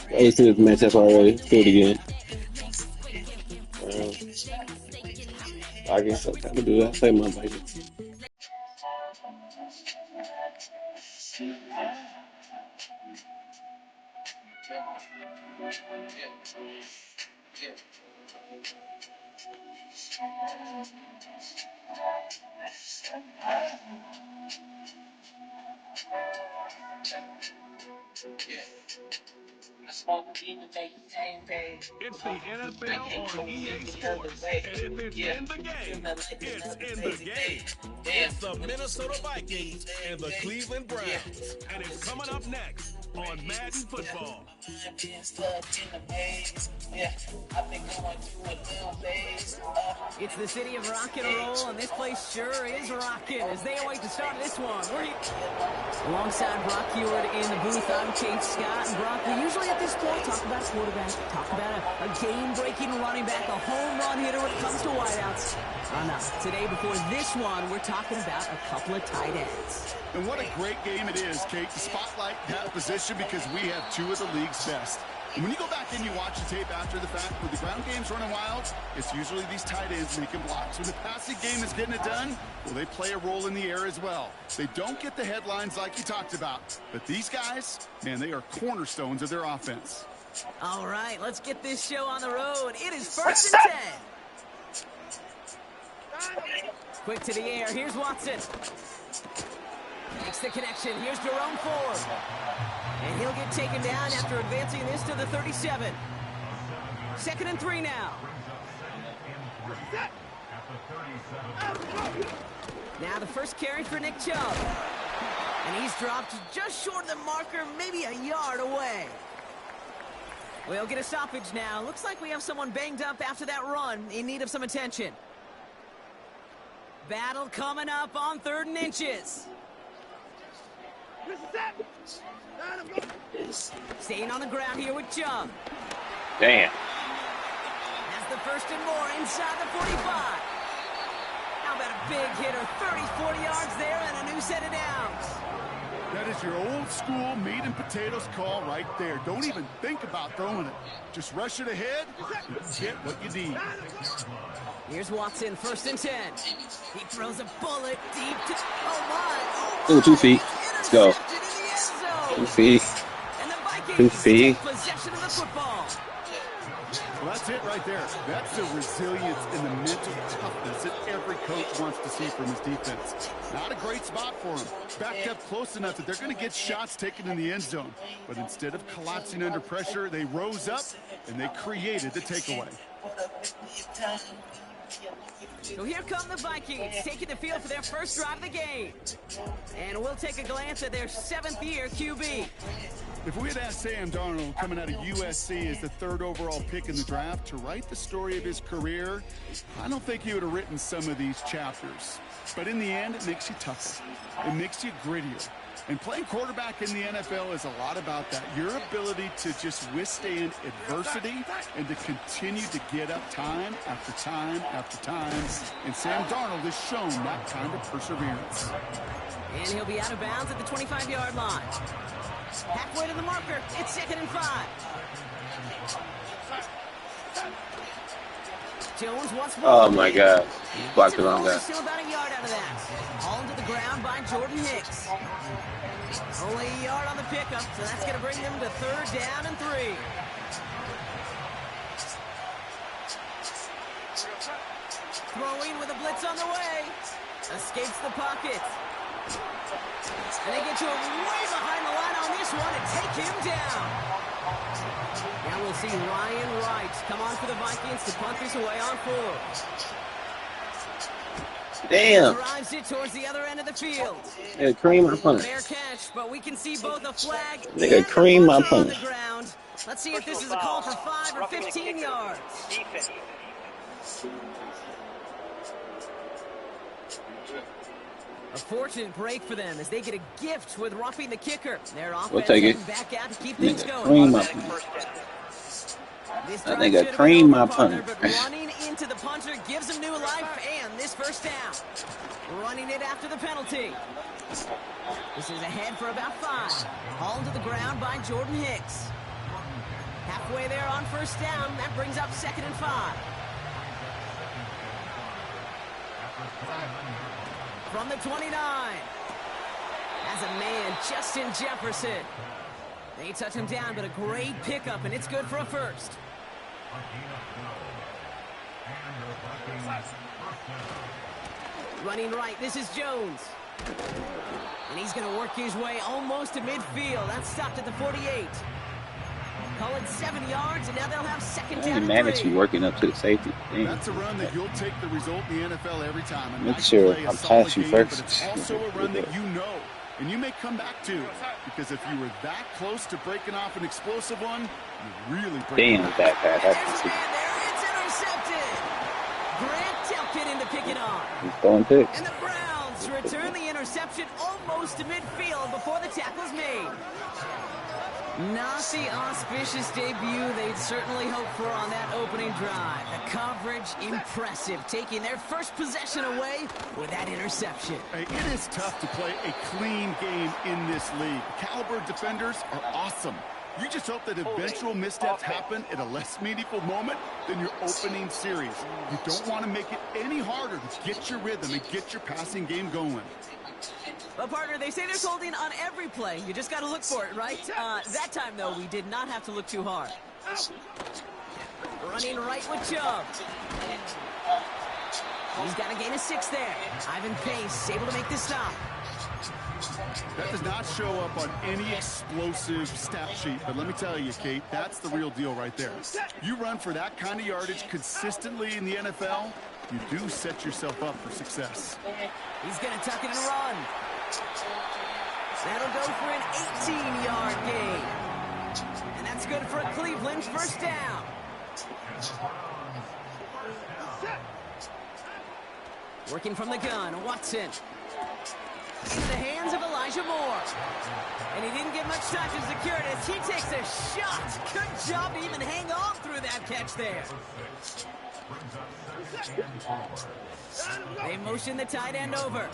Hey, see this matchup already. Let's do it again. I guess I can do that. Say my baby. It's the NFL on EA Sports, and if it's in the game, it's in the game. It's the Minnesota Vikings and the Cleveland Browns, and it's coming up next on Madden Football. It's the city of rock and roll, and this place sure is rocking as they await the start of this one. Alongside Brock Hewitt in the booth, I'm Kate Scott. And Brock, we usually at this point talk about a quarterback, talk about a game-breaking running back, a home run hitter when it comes to wideouts. No, today before this one, we're talking about a couple of tight ends. And what a great game it is, Kate, to spotlight that position because we have two of the league's best. And when you go back and you watch the tape after the fact, when the ground game's running wild, it's usually these tight ends making blocks. When the passing game is getting it done, well, they play a role in the air as well. They don't get the headlines like you talked about. But these guys, man, they are cornerstones of their offense. All right, let's get this show on the road. It is 1st and 10. Quick to the air. Here's Watson. Makes the connection. Here's Jerome Ford. And he'll get taken down after advancing this to the 37. 2nd and 3 now. Now the first carry for Nick Chubb. And he's dropped just short of the marker, maybe a yard away. We'll get a stoppage now. Looks like we have someone banged up after that run, in need of some attention. Battle coming up on 3rd and inches. Staying on the ground here with Chubb. Damn. That's the 1st and more inside the 45. How about a big hitter, 30, 40 yards there and a new set of downs. That is your old school meat and potatoes call right there. Don't even think about throwing it. Just rush it ahead and get what you need. Here's Watson, 1st and 10. He throws a bullet deep to... Oh, my. Ooh, 2 feet. Let's go. 2 feet. And the 2 Vikings feet. take possession of the football. Well, that's it right there. That's the resilience and the mental toughness that every coach wants to see from his defense. Not a great spot for him. Backed up close enough that they're going to get shots taken in the end zone. But instead of collapsing under pressure, they rose up and they created the takeaway. So here come the Vikings, taking the field for their first drive of the game. And we'll take a glance at their 7th-year QB. If we had asked Sam Darnold, coming out of USC as the 3rd overall pick in the draft, to write the story of his career, I don't think he would have written some of these chapters. But in the end, it makes you tougher. It makes you grittier. And playing quarterback in the NFL is a lot about that. Your ability to just withstand adversity and to continue to get up time after time after time. And Sam Darnold has shown that kind of perseverance. And he'll be out of bounds at the 25-yard line. Halfway to the marker, it's 2nd and 5. Jones wants more. Oh my God. Blocked it on that. Still about a yard out of that. Hauled to the ground by Jordan Hicks. Only a yard on the pickup, so that's going to bring them to 3rd down and 3. Throwing with a blitz on the way. Escapes the pocket. And they get to him way behind the line on this one and take him down. Now we'll see Ryan Wright come on for the Vikings to punt this away on 4. Damn. Drives it towards the other end of the field. Yeah, cream my punch. Fair catch, but we can see both a flag Nigga, and cream my a punch on punch. the ground. Let's see if this is a call for 5 or 15 yards. A fortunate break for them as they get a gift with roughing the kicker. Their offense take it. back out to keep things going. Cream my punch. This That drive nigga should have been cream my over, partner, punch. but running into the punter gives him new life and this first down. Running it after the penalty. This is ahead for about 5. Hauled to the ground by Jordan Hicks. Halfway there on first down. That brings up 2nd and 5. From the 29. As a man, Justin Jefferson. They touch him down, but a great pickup, and it's good for a first. Running right, this is Jones. And he's going to work his way almost to midfield. That's stopped at the 48. Call it 7 yards, and now they'll have 2nd down and 3. Man, you working up to the safety. That's a run that you'll take the result in the NFL every time. Make sure I'm past you first. But it's also a run that you know, and you may come back to, because if you were that close to breaking off an explosive one, you really break. Damn, that pass. There's a man there. It's intercepted. Grant Telkin into pick it on. He's throwing picks. And the Browns return the interception almost to midfield before the tackle's made. Not the auspicious debut they'd certainly hoped for on that opening drive. The coverage, impressive, taking their first possession away with that interception. It is tough to play a clean game in this league. Caliber defenders are awesome. You just hope that eventual missteps happen at a less meaningful moment than your opening series. You don't want to make it any harder to get your rhythm and get your passing game going. Well, partner, they say there's holding on every play. You just got to look for it, right? That time, though, we did not have to look too hard. Running right with Chubb. He's got to gain a 6 there. Ivan Pace able to make the stop. That does not show up on any explosive stat sheet, but let me tell you, Kate, that's the real deal right there. You run for that kind of yardage consistently in the NFL, you do set yourself up for success. He's going to tuck it and run. That'll go for an 18-yard gain. And that's good for a Cleveland first down. Working from the gun, Watson. Into the hands of Elijah Moore. And he didn't get much time to secure it as he takes a shot. Good job to even hang on through that catch there. They motion the tight end over.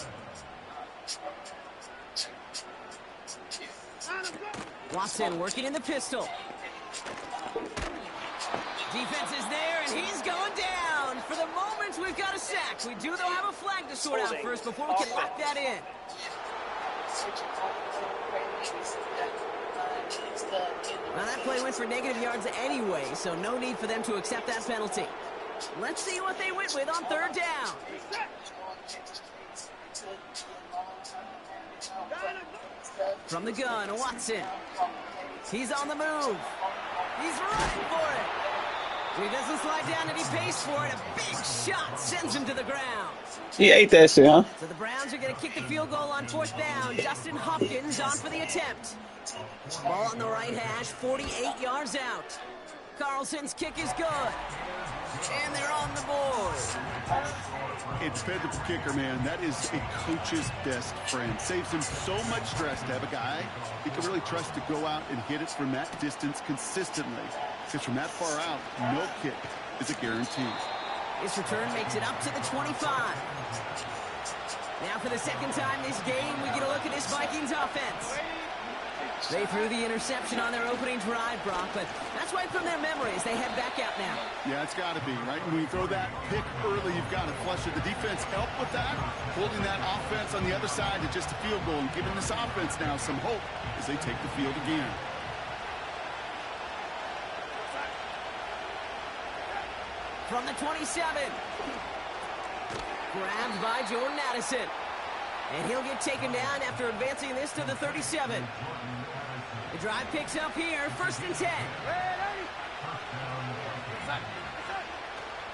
Watson working in the pistol. Defense is there, and he's going down. For the moment, we've got a sack. We do, though, have a flag to sort out first before we can lock that in. Well, that play went for negative yards anyway, so no need for them to accept that penalty. Let's see what they went with on third down. From the gun, Watson. He's on the move. He's running for it. He doesn't slide down and he pays for it. A big shot sends him to the ground. He ate that shit, huh? So the Browns are going to kick the field goal on fourth down. Justin Hopkins on for the attempt. Ball on the right hash, 48 yards out. Carlson's kick is good. And they're on the board. A dependable kicker, man. That is a coach's best friend. Saves him so much stress to have a guy he can really trust to go out and hit it from that distance consistently. Because from that far out, no kick is a guarantee. This return makes it up to the 25. Now for the second time this game, we get a look at this Vikings offense. They threw the interception on their opening drive, Brock, but that's wiped from their memories. They head back out now. Yeah, it's got to be, right? When you throw that pick early, you've got to flush it. The defense helped with that, holding that offense on the other side to just a field goal and giving this offense now some hope as they take the field again. From the 27. Grabbed by Jordan Addison. And he'll get taken down after advancing this to the 37. The drive picks up here, 1st and 10.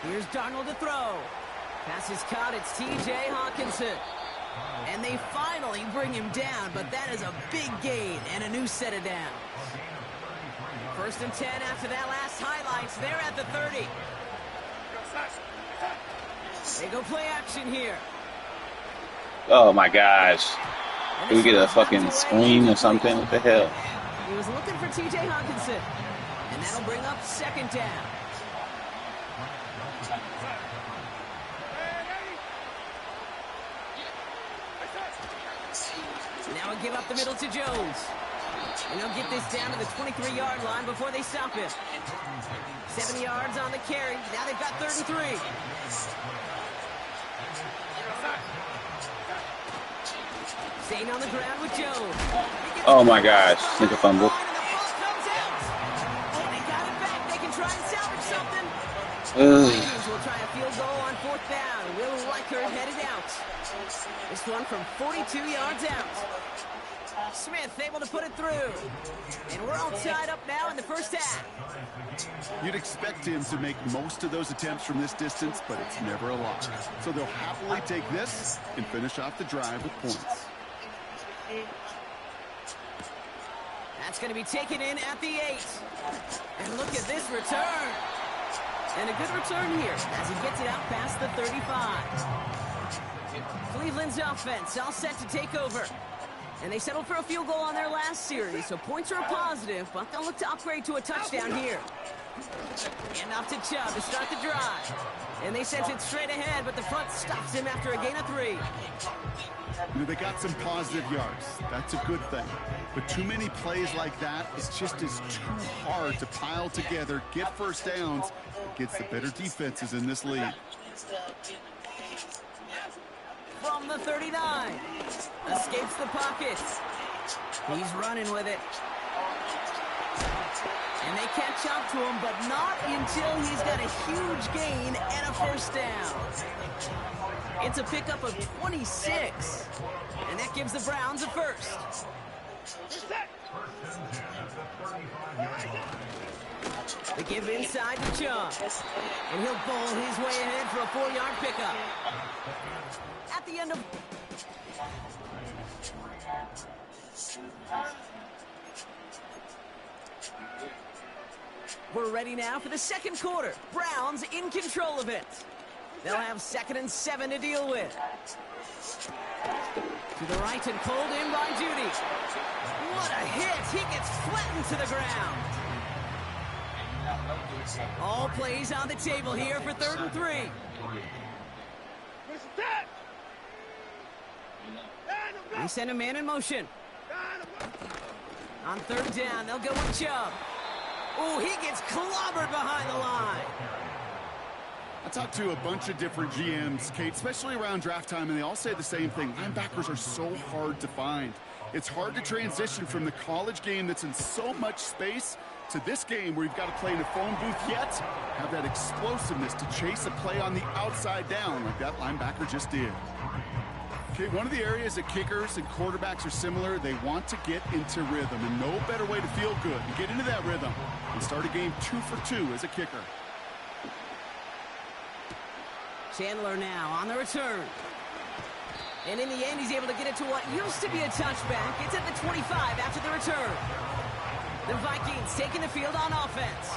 Here's Darnold to throw. Pass is caught, it's T.J. Hawkinson. And they finally bring him down, but that is a big gain and a new set of downs. 1st and 10 after that last highlights. They're at the 30. They go play action here. Oh my gosh. Can we get a fucking screen or something? What the hell? He was looking for T.J. Hawkinson. And that'll bring up 2nd down. Now a give up the middle to Jones. And they'll get this down to the 23-yard line before they stop him. 7 yards on the carry. Now they've got 3rd and 3. Staying on the ground with Jones. Oh my gosh, think a fumble. Vikings will try a field goal on 4th down. Will Riker headed out. This one from 42 yards out. Smith able to put it through. And we're all tied up now in the first half. You'd expect him to make most of those attempts from this distance, but it's never a lot. So they'll happily take this and finish off the drive with points. That's going to be taken in at the 8. And look at this return. And a good return here as he gets it out past the 35. Cleveland's offense all set to take over. And they settled for a field goal on their last series, so points are a positive, but they'll look to upgrade to a touchdown here. And off to Chubb to start the drive. And they sent it straight ahead, but the front stops him after a gain of 3. You know, they got some positive yards. That's a good thing. But too many plays like that, it just is too hard to pile together, get first downs against the better defenses in this league. From the 39. Escapes the pocket. He's running with it. And they catch up to him, but not until he's got a huge gain and a first down. It's a pickup of 26. And that gives the Browns a first. They give inside to Chubb. And he'll bowl his way ahead for a 4-yard pickup. At the end of... We're ready now for the second quarter. Browns in control of it. They'll have 2nd and 7 to deal with. To the right and pulled in by Judy. What a hit. He gets flattened to the ground. All plays on the table here for 3rd and 3. They send a man in motion. On 3rd down, they'll go with Chubb. Oh, he gets clobbered behind the line. I talked to a bunch of different GMs, Kate, especially around draft time, and they all say the same thing. Linebackers are so hard to find. It's hard to transition from the college game that's in so much space to this game where you've got to play in a phone booth yet have that explosiveness to chase a play on the outside down like that linebacker just did. Okay, one of the areas that kickers and quarterbacks are similar, they want to get into rhythm, and no better way to feel good and get into that rhythm and start a game 2 for 2 as a kicker. Chandler now on the return. And in the end, he's able to get it to what used to be a touchback. It's at the 25 after the return. The Vikings taking the field on offense.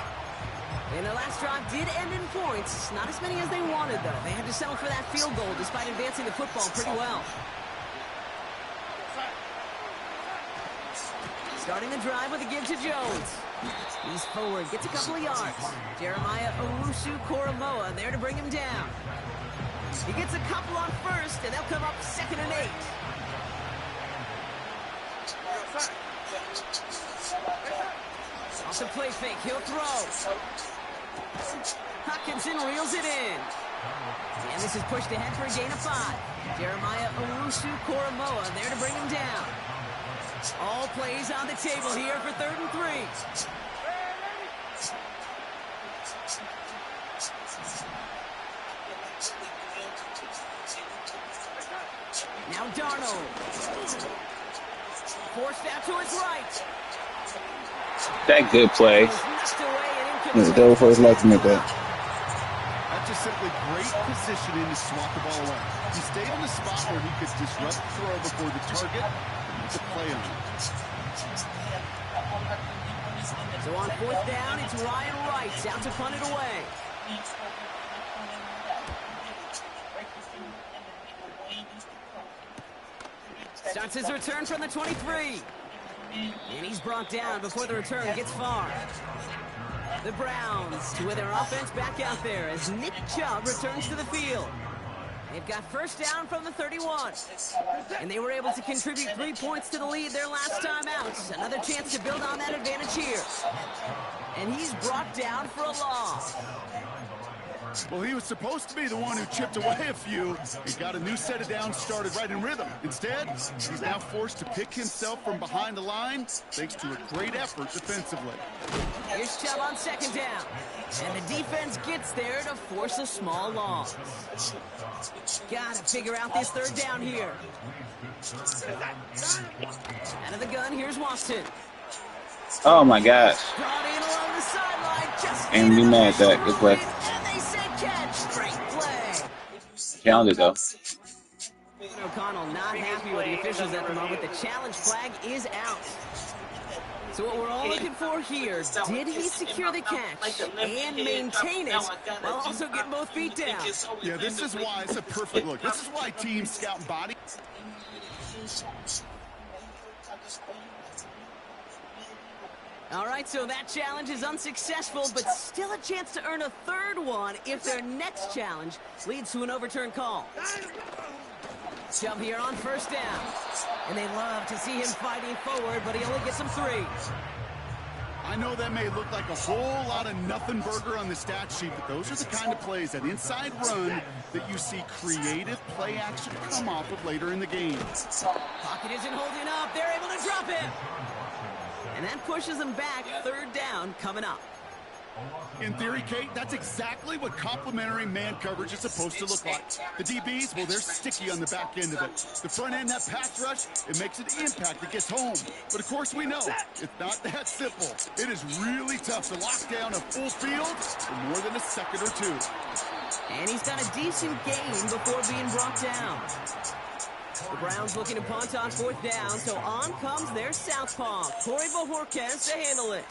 And their last drive did end in points. Not as many as they wanted, though. They had to settle for that field goal despite advancing the football pretty well. Starting the drive with a give to Jones. He's forward, gets a couple of yards. Jeremiah Owusu-Koramoah there to bring him down. He gets a couple on 1st, and they'll come up 2nd and 8. Off the play fake, he'll throw. Hockenson reels it in. And this is pushed ahead for a gain of 5. Jeremiah Owusu-Koramoah there to bring him down. All plays on the table here for 3rd and 3. Now Darnold. Forced out to his right. That good play. He's a devil for his life to make that. That's just simply great positioning to swat the ball away. He stayed in the spot where he could disrupt the throw before the target and make a play on it. So on 4th down, it's Ryan Wright out to punt it away. Starts his return from the 23. And he's brought down before the return gets far. The Browns with their offense back out there as Nick Chubb returns to the field. They've got first down from the 31. And they were able to contribute 3 points to the lead their last time out. Another chance to build on that advantage here. And he's brought down for a loss. Well, he was supposed to be the one who chipped away a few. He got a new set of downs started right in rhythm. Instead, he's now forced to pick himself from behind the line thanks to a great effort defensively. Here's Chubb on second down. And the defense gets there to force a small loss. Gotta figure out this third down here. Out of the gun, here's Watson. Oh my gosh. Brought in along the sideline. Just Ain't be mad at that. Good play. And they say catch. Great play. Counted though. O'Connell not happy with the officials at the moment. The challenge flag is out. So what we're all looking for here, did he secure the catch and maintain it while also getting both feet down? Yeah, this is why it's a perfect look. This is why teams scout body. All right, so that challenge is unsuccessful, but still a chance to earn a third one if their next challenge leads to an overturned call. Chubb here on first down. And they love to see him fighting forward, but he only gets them 3. I know that may look like a whole lot of nothing burger on the stat sheet, but those are the kind of plays, that inside run, that you see creative play action come off of later in the game. Pocket isn't holding up. They're able to drop it. And that pushes them back. Third down coming up. In theory, Kate, that's exactly what complementary man coverage is supposed to look like. The DBs, well, they're sticky on the back end of it. The front end, that pass rush, it makes an impact. It gets home. But, of course, we know it's not that simple. It is really tough to lock down a full field for more than a second or 2. And he's got a decent gain before being brought down. The Browns looking to punt on fourth down, so on comes their southpaw, Corey Bojorquez, to handle it.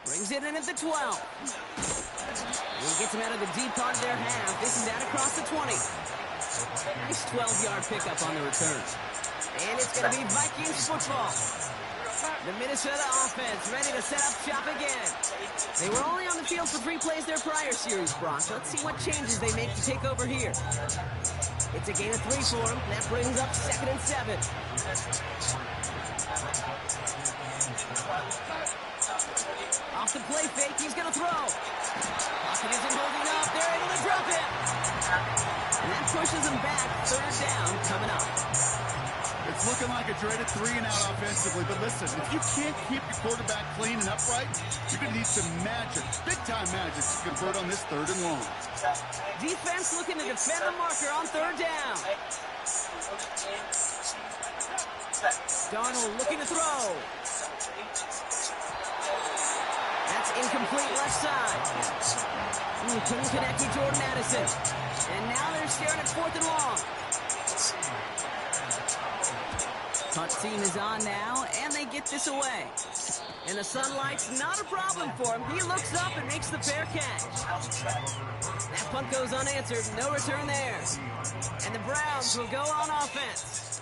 Brings it in at the 12. And gets him out of the deep part of their half. This is out across the 20. Nice 12-yard pickup on the return. And it's going to be Vikings football. The Minnesota offense ready to set up shop again. They were only on the field for 3 plays their prior series, Brock. Let's see what changes they make to take over here. It's a gain of 3 for them. That brings up 2nd and 7. Off the play fake, he's going to throw. Pocket isn't holding up. They're able to drop it. And that pushes them back. Third down coming up. It's looking like a dreaded 3-and-out offensively, but listen, if you can't keep your quarterback clean and upright, you're going to need some magic, big-time magic to convert on this 3rd and long. Defense looking to defend the marker on 3rd down. Darnold looking to throw. That's incomplete left side. Couldn't connect with Jordan Addison. And now they're staring at 4th and long. Punt team is on now, and they get this away. And the sunlight's not a problem for him. He looks up and makes the fair catch. That punt goes unanswered. No return there. And the Browns will go on offense.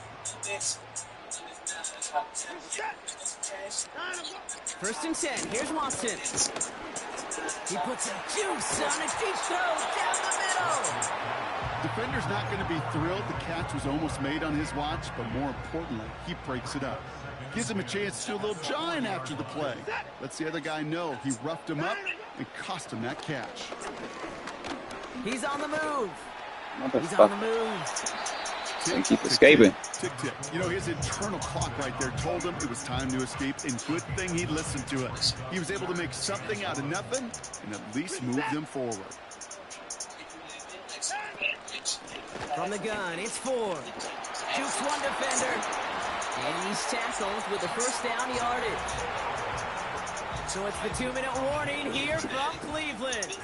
1st and 10. Here's Watson. He puts some juice on a deep throw down the middle. Defender's not going to be thrilled the catch was almost made on his watch, but more importantly, he breaks it up. Gives him a chance to do a little jawing after the play. Lets the other guy know he roughed him up and cost him that catch. He's on the move. He's Motherfucker. on the move. Can't keep escaping. Tick, tick. You know, his internal clock right there told him it was time to escape, and good thing he listened to it. He was able to make something out of nothing and at least move them forward. From the gun, it's 4. Jukes one defender. And he's tackled with the first down yardage. So it's the 2-minute warning here from Cleveland.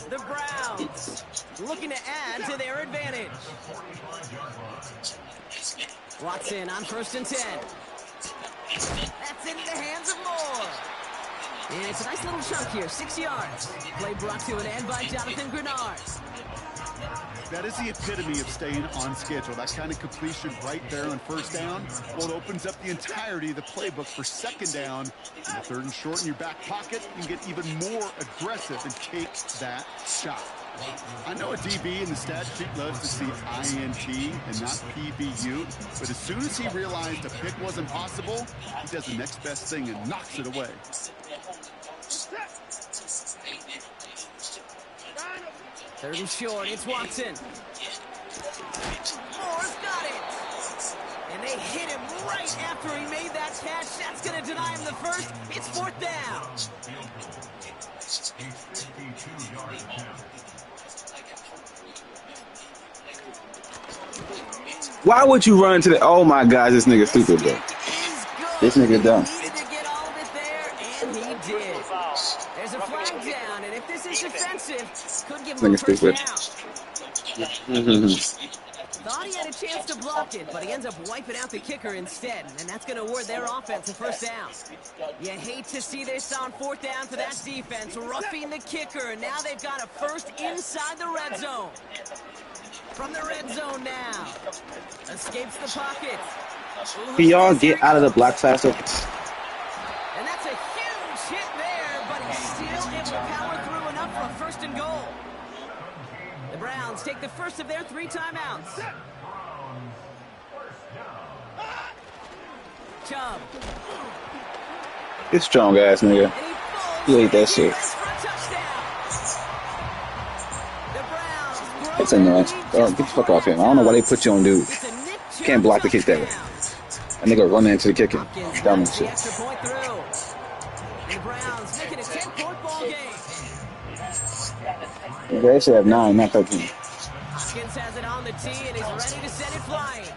The Browns looking to add to their advantage. Watson on 1st and 10. That's into the hands of Moore. And it's a nice little chunk here, 6 yards. Play brought to an end by Jonathan Grenard. That is the epitome of staying on schedule. That kind of completion right there on first down, well, it opens up the entirety of the playbook for second down. In the third and short in your back pocket, you can get even more aggressive and take that shot. I know a DB in the stat sheet loves to see INT and not PBU, but as soon as he realized a pick wasn't possible, he does the next best thing and knocks it away. Third and short, it's Watson. Moore's got it. And they hit him right after he made that catch. That's going to deny him the first. It's fourth down. Why would you run to the? Oh my God, this nigga stupid, bro. This nigga dumb. He needed to get all of it there, and he did. There's a flag down, and if this is defensive, could give him a first down. Thought he had a chance to block it, but he ends up wiping out the kicker instead, and that's going to award their offense a first down. You hate to see this on fourth down for that defense, roughing the kicker, and now they've got a first inside the red zone. From the red zone now. Escapes the pocket. Can y'all get out of the block faster? And that's a huge hit there, but he's still able to power through enough for a first and goal. The Browns take the first of their 3 timeouts. Chubb. This strong ass nigga. He ate that shit. It's annoying. Oh, get the fuck off him. I don't know why they put you on dude. You can't block the kick that way. That nigga running into the kicking. Dumb and shit. They should have 9, not 13. Hopkins has it on the tee and he's ready to send it flying.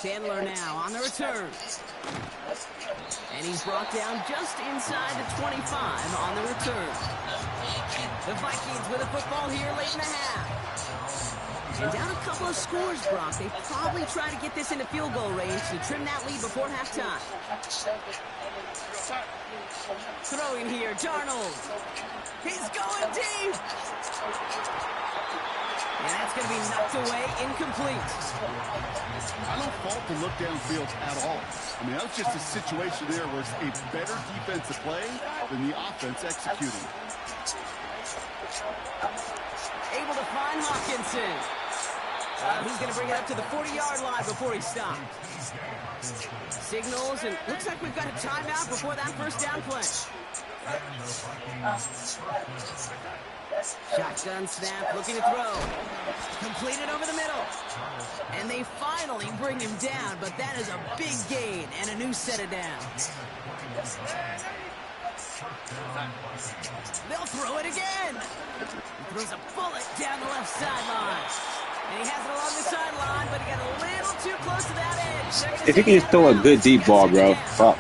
Chandler now on the return. And he's brought down just inside the 25 on the return. The Vikings with a football here late in the half. And down a couple of scores, Brock. They probably try to get this into field goal range to trim that lead before halftime. Throwing here, Darnold. He's going deep. And that's going to be knocked away, incomplete. I don't fault the look downfield at all. I mean, that was just a situation there where it's a better defensive play than the offense executing. Able to find Hawkinson. He's going to bring it up to the 40-yard line before he stops. Signals, and looks like we've got a timeout before that first down play. Shotgun snap, looking to throw. Completed over the middle. And they finally bring him down, but that is a big gain and a new set of downs. They'll throw it again. He throws a bullet down the left sideline. And he has it along the sideline, but he got a little too close to that edge. If he can just throw a good deep ball, bro. Fuck.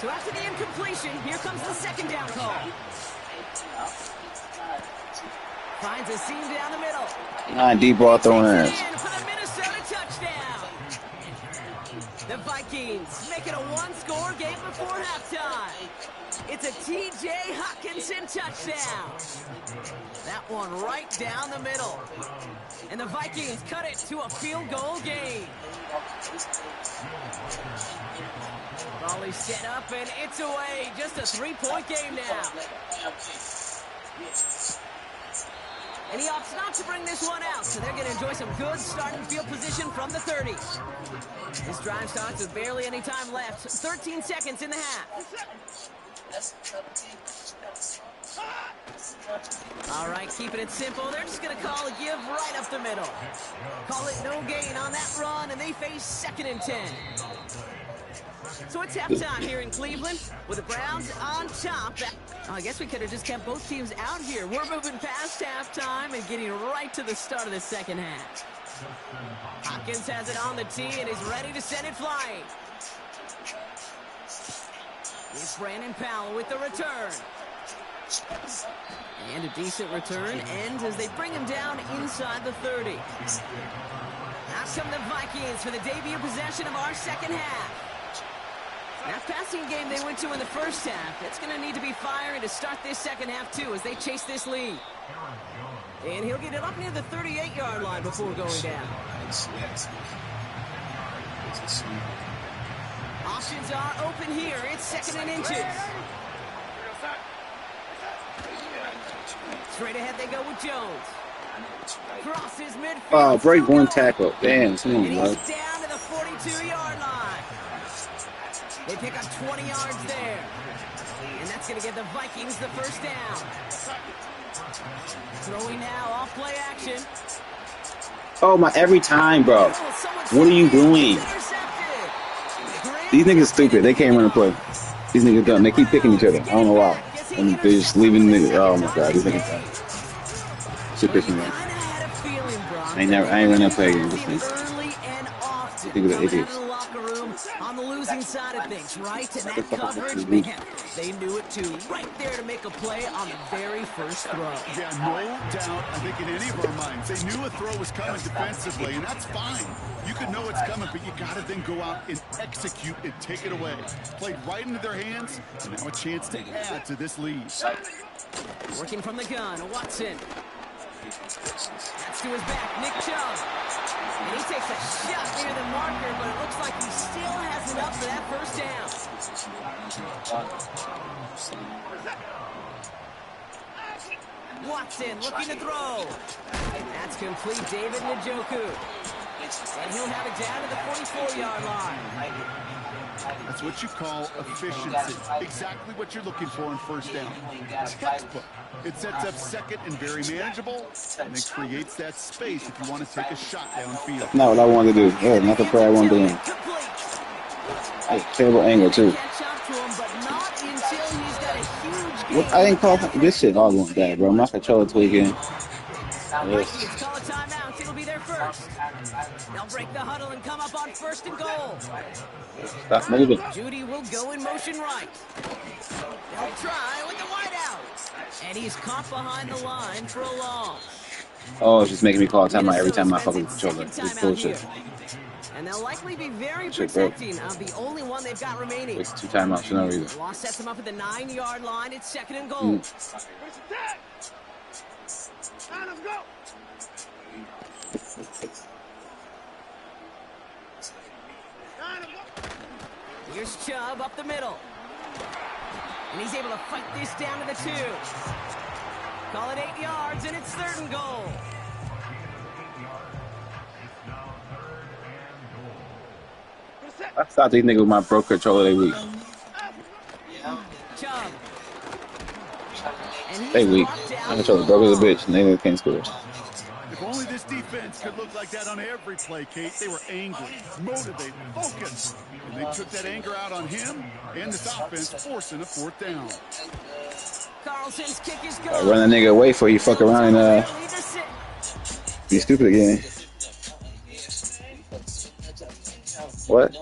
So after the incompletion, here comes the second down call. Finds a seam down the middle. 9 deep ball throwing ass. For the Minnesota touchdown. The Vikings make it a 1-score game before halftime. It's a T.J. Hawkinson touchdown. That one right down the middle. And the Vikings cut it to a field goal game. Raleigh set up and it's away. Just a 3-point game now. And he opts not to bring this one out, so they're going to enjoy some good starting field position from the 30. This drive starts with barely any time left. 13 seconds in the half. All right, keeping it simple. They're just going to call a give right up the middle. Call it no gain on that run, and they face 2nd and 10. So it's halftime here in Cleveland with the Browns on top. I guess we could have just kept both teams out here. We're moving past halftime and getting right to the start of the second half. Hopkins has it on the tee and is ready to send it flying. It's Brandon Powell with the return. And a decent return ends as they bring him down inside the 30. Now come the Vikings for the debut possession of our second half. That passing game they went to in the first half, it's going to need to be firing to start this second half, too, as they chase this lead. And he'll get it up near the 38-yard line before going down. Options are open here. It's 2nd and inches. Straight ahead they go with Jones. Crosses midfield. Oh, break one tackle. Damn, come on, and bro. he's down to the 42-yard line. They pick up 20 yards there. And that's going to give the Vikings the first down. Throwing now off play action. Oh, my, every time, bro. What are you doing? These niggas stupid. They can't run a play. These niggas dumb. They keep picking each other. I don't know why. And they're just leaving the niggas. Oh, my God. These niggas dumb. Shit pissing me off. I ain't running that play again. This nigga. These are idiots. On the losing side of things, right? And that coverage, man, they knew it too. Right there to make a play on the very first throw. Yeah, no doubt. I think in any of our minds, they knew a throw was coming defensively, and that's fine. You could know it's coming, but you got to then go out and execute and take it away. Played right into their hands, and now a chance to add to this lead. Working from the gun, Watson. That's to his back, Nick Chubb. And he takes a shot near the marker, but it looks like he still has enough for that first down. Watson looking to throw. That's complete, David Njoku. And he'll have it down to the 44-yard line. That's what you call efficiency. Exactly what you're looking for in first down. Textbook. It sets up second and very manageable, and it creates that space if you want to take a shot downfield. That's not what I wanted to do. Yeah, not the play I wanted to do. Terrible angle, too. What? I didn't call this shit all going bad, bro. My controller tweaking. Yes. Call a timeout. It'll be their first. They'll break the huddle and come up on 1st and goal. Stop moving. Judy will go in motion right. They'll try with the wide out. And he's caught behind the line for a loss. Oh, it's just making me call a timeout every time I fucking controller. It's bullshit. And they'll likely be very protecting of the only one they've got remaining. It's 2 timeouts for no reason. Loss sets him up at the 9-yard line. It's 2nd and goal. Let's go. Here's Chubb up the middle. And he's able to fight this down to the 2. Call it 8 yards, and it's 3rd and goal. I thought these niggas with my broke controller they weak. Chubb. They weak. My controller broke as a bitch, and they can't score. If only this defense could look like that on every play, Kate. They were angry, motivated, focused. And they took that anger out on him and this offense, forcing a 4th down. Carlson's kick is good. Run that nigga away before you fuck around and be stupid again. What?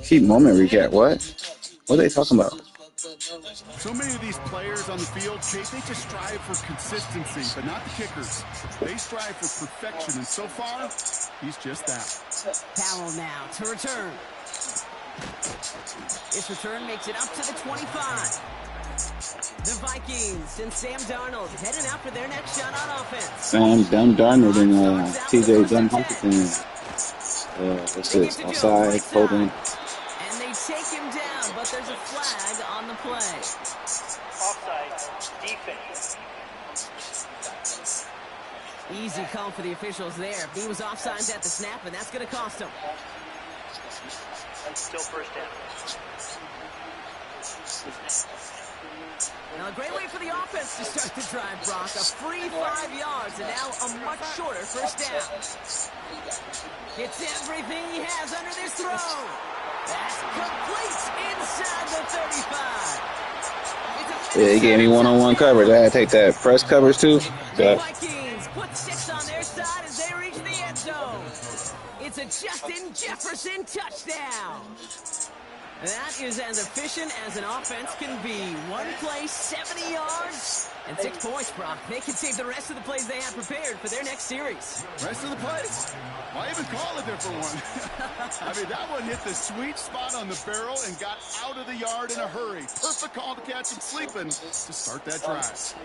Keep moment recap. What? What are they talking about? So many of these players on the field, Kate, they just strive for consistency, but not the kickers. They strive for perfection, and so far, he's just that. Powell now to return. This return makes it up to the 25. The Vikings and Sam Darnold heading out for their next shot on offense. Sam Darnold and TJ Dunn Hopkins. What's this? Outside, holding. And they take him down, but there's a flag on the play. Offside defense. Easy call for the officials there. He was offsides at the snap, and that's going to cost him. Still first down. Now, a great way for the offense to start the drive, Brock. A free 5 yards, and now a much shorter first down. It's everything he has under this throw. That's complete inside the 35. Yeah, he gave me one-on-one coverage. I had to take that press coverage too. The Vikings put 6 on their side as they reach the end zone. It's a Justin Jefferson touchdown. That is as efficient as an offense can be. One play, 70 yards, and 6 points, Brock. They can save the rest of the plays they have prepared for their next series. Rest of the plays? Why even call a different one? I mean, that one hit the sweet spot on the barrel and got out of the yard in a hurry. Perfect call to catch him sleeping to start that drive.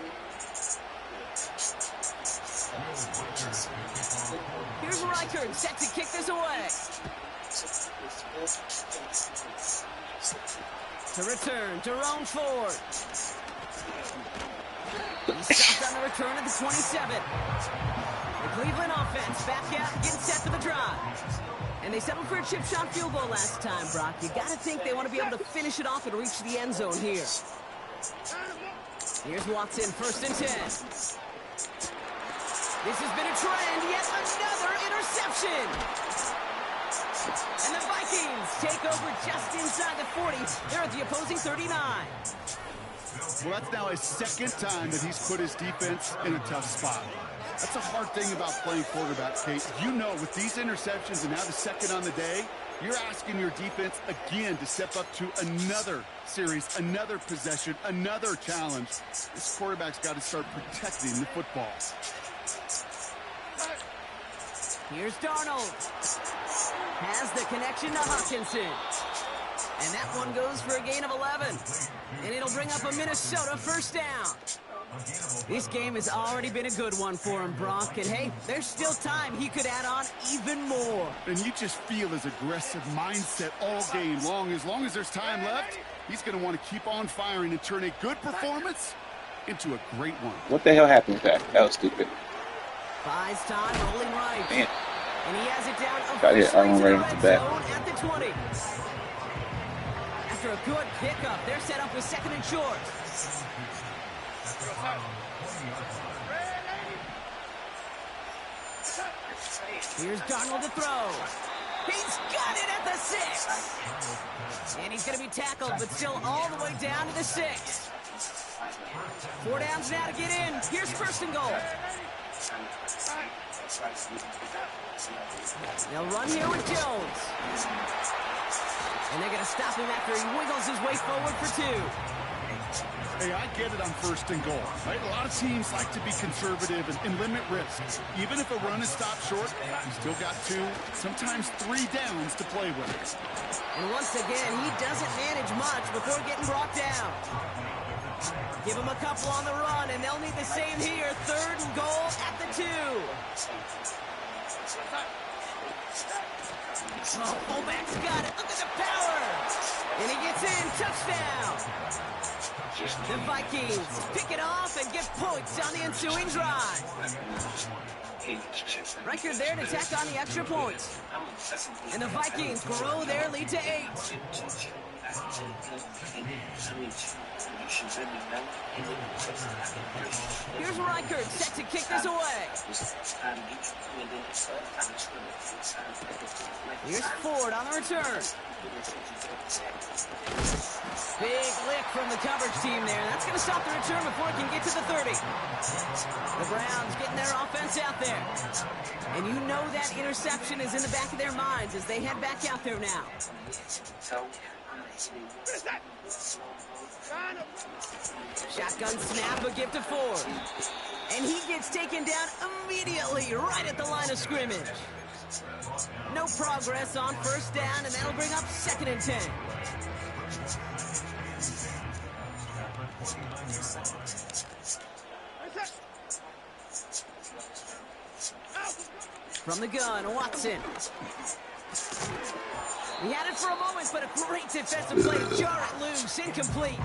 Here's Reichert set to kick this away. To return, Jerome Ford. He stopped on the return at the 27. The Cleveland offense back out, getting set for the drive. And they settled for a chip shot field goal last time, Brock. You got to think they want to be able to finish it off and reach the end zone here. Here's Watson, 1st and 10. This has been a trend, yet another interception. And the Vikings take over just inside the 40. They're at the opposing 39. Well, that's now his 2nd time that he's put his defense in a tough spot. That's a hard thing about playing quarterback, Kate. You know, with these interceptions and now the 2nd on the day, you're asking your defense again to step up to another series, another possession, another challenge. This quarterback's got to start protecting the football. Here's Darnold. Has the connection to Hutchinson. And that one goes for a gain of 11. And it'll bring up a Minnesota 1st down. This game has already been a good one for him, Brock. And hey, there's still time. He could add on even more. And you just feel his aggressive mindset all game long. As long as there's time left, he's going to want to keep on firing and turn a good performance into a great one. What the hell happened with that? That was stupid. Buys time, rolling right. Man. And he has it down Got hit. I went right the into red the back. zone at the 20. After a good pickup, they're set up with 2nd and short. Here's Darnold to throw. He's got it at the 6. And he's going to be tackled, but still all the way down to the 6. 4 downs now to get in. Here's 1st and goal. They'll run here with Jones. And they're going to stop him after he wiggles his way forward for 2. Hey, I get it on 1st and goal, right? A lot of teams like to be conservative and limit risks. Even if a run is stopped short, you still got 2, sometimes 3 downs to play with. And once again, he doesn't manage much before getting brought down. Give him a couple on the run, and they'll need the same here. 3rd and goal at the 2. Oh, fullback's got it. Look at the power. And he gets in. Touchdown. The Vikings pick it off and get points on the ensuing drive. Reichert there to tack on the extra points. And the Vikings grow their lead to 8. Here's Reichert set to kick this away. Here's Ford on the return. Big lick from the coverage team there. That's going to stop the return before it can get to the 30. The Browns getting their offense out there. And you know that interception is in the back of their minds as they head back out there now. Shotgun snap, a gift to Ford. And he gets taken down immediately right at the line of scrimmage. No progress on 1st down, and that'll bring up 2nd and 10. From the gun, Watson. He had it for a moment, but a great defensive play. Jar it loose, incomplete.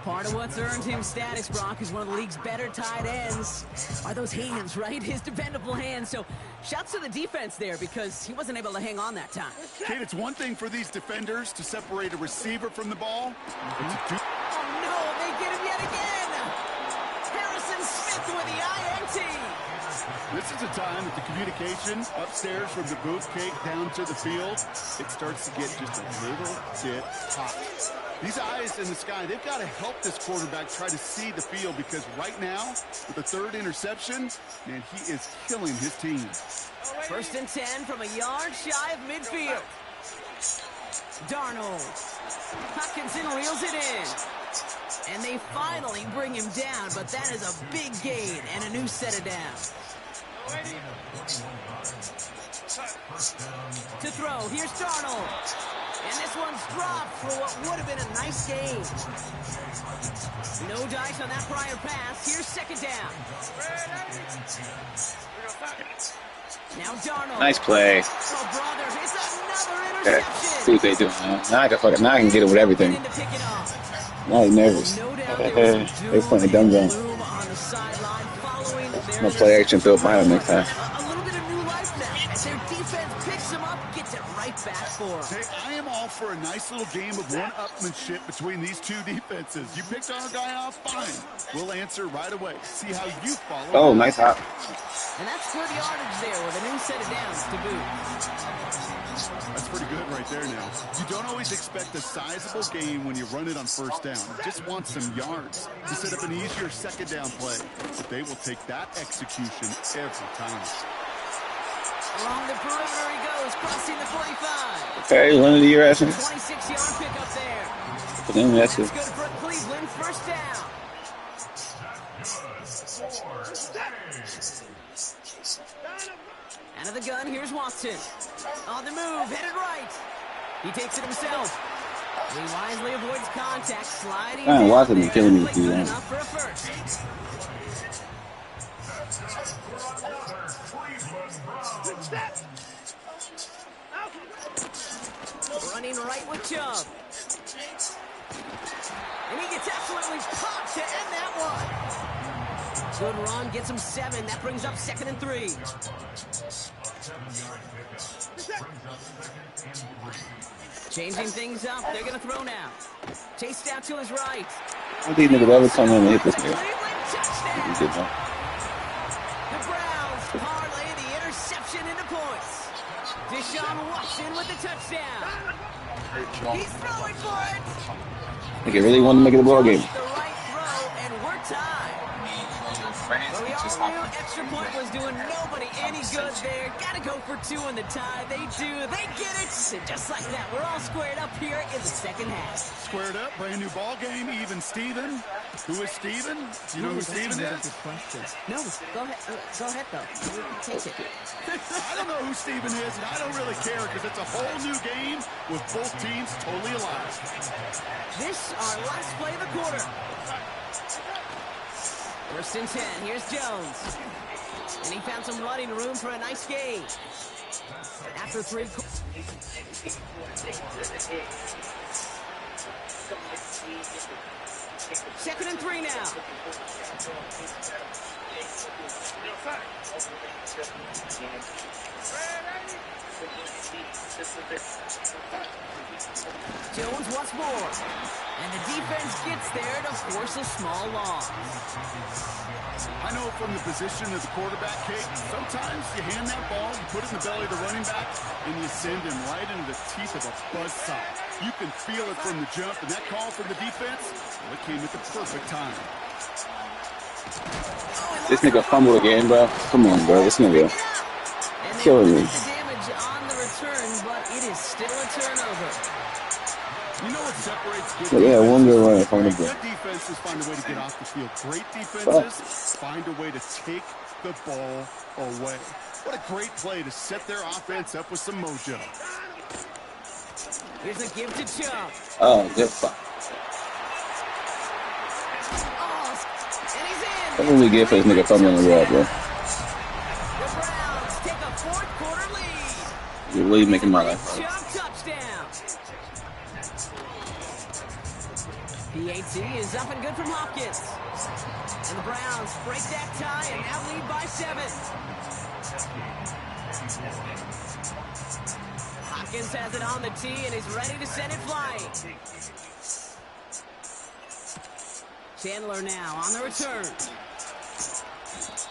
Part of what's earned him status, Brock, is one of the league's better tight ends. Are those hands, right? His dependable hands. So shouts to the defense there because he wasn't able to hang on that time. Kate, it's one thing for these defenders to separate a receiver from the ball. Oh, no, they get him yet again. Harrison Smith with the INT. This is a time that the communication upstairs from the booth, Kate, down to the field, it starts to get just a little bit hot. These eyes in the sky, they've got to help this quarterback try to see the field because right now, with the 3rd interception, man, he is killing his team. 1st and 10 from a yard shy of midfield. Darnold. Hockenson reels it in. And they finally bring him down, but that is a big gain and a new set of downs. To throw, here's Darnold. And this one's dropped for what would have been a nice gain. No dice on that prior pass. Here's second down. Now Darnold. Nice play. Oh, brother, it's another interception. See what they do now. Now I can get it with everything. Now he's nervous. They playing dumb dumb. No play action throw behind him next time. A little bit of new life now as their defense picks him up, gets it right back for him. Hey, I am all for a nice little game of one-upmanship between these two defenses. You picked our guy off, fine. We'll answer right away. See how you follow. Oh, nice hop. And that's good yardage there with a new set of downs to boot. That's pretty good right there now. You don't always expect a sizable gain when you run it on first down. You just want some yards to set up an easier second down play. But they will take that execution every time. Along the perimeter he goes, crossing the 45. Okay, one of the year action. 26-yard pickup there. But then that's That's it. good for Cleveland, first down. Out of the gun, here's Watson. On the move, headed right. He takes it himself. He wisely avoids contact, sliding down Watson is there. killing me, Good dude. enough for a first. Running right with Chubb. And he gets absolutely popped to end that one. Good run, gets him 7. That brings up 2nd and 3. Changing things up. They're going to throw now. Chased out to his right. I don't think niggas ever come in and hit this nigga. Cleveland touchdown. He did that. The Browns parlay the interception into points. Deshaun Watson with the touchdown. He's throwing for it. Nigga really wanted to make it a ball game. The right throw, and we're tied. Well, we all knew extra point was doing nobody any good there. Got to go for 2 in the tie. They do. They get it. And just like that, we're all squared up here in the second half. Squared up, brand new ball game, even Steven. Who is Steven? Do you know who Steven is? No, go ahead. Go ahead, though. Take it. I don't know who Steven is, and I don't really care because it's a whole new game with both teams totally alive. This our last play of the quarter. First and 10. Here's Jones. And he found some running room for a nice gain. After 3 quarters. Second and 3 now. Jones once more. And the defense gets there to force a small loss. I know from the position of the quarterback, Kate, sometimes you hand that ball, you put it in the belly of the running back, and you send him right into the teeth of a buzzsaw. You can feel it from the jump, and that call from the defense, well, it came at the perfect time. This nigga fumbled again, bro. Come on, bro. This nigga killing me. The damage on the return, but it is still a turnover. You know what separates good Look, yeah, one good run from the good ball. defenses find a way to get off the field. Great defenses find a way to take the ball away. What a great play to set their offense up with some mojo. Here's a give to Chubb. Oh, good fuck. Oh, and he's in. That's what we get for this nigga fumbling the ball, bro. The Browns take a 4th quarter lead. You're really making my life hard. Chubb touchdown. PAT is up and good from Hopkins. And the Browns break that tie and now lead by 7. Hopkins has it on the tee and is ready to send it flying. Chandler now on the return.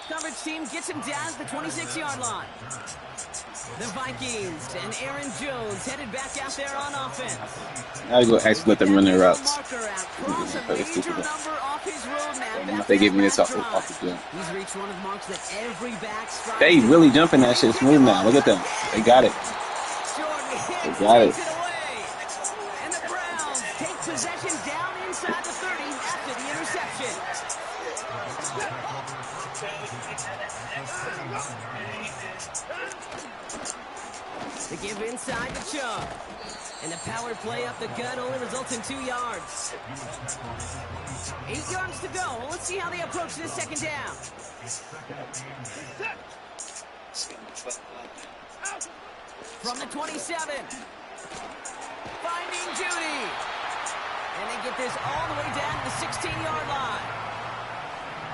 Coverage team gets him down to the 26-yard line. The Vikings and Aaron Jones headed back out there on offense. I go actually let them run their routes. Marker out, cross a major number off his roadmap. If they give me this off the field. He's reached one of the marks that every back strives They really jumping that shit smooth now. Look at them. They got it. Jordan They Hicks got it. takes it away. possession down inside the 30 after the interception. The give inside the Chubb. And the power play up the gut only results in 2 yards. 8 yards to go. Well, let's see how they approach this second down. From the 27. Finding Judy. And they get this all the way down to the 16-yard line.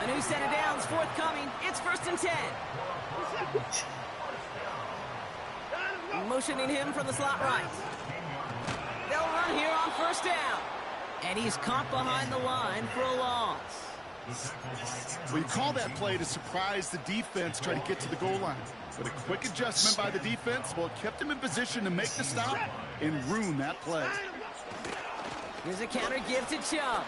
A new set of downs forthcoming. It's 1st and 10. Motioning him from the slot right. They'll run here on 1st down. And he's caught behind the line for a loss. Well, you call that play to surprise the defense, try to get to the goal line. But a quick adjustment by the defense, well, it kept him in position to make the stop and ruin that play. Here's a counter give to Chubb.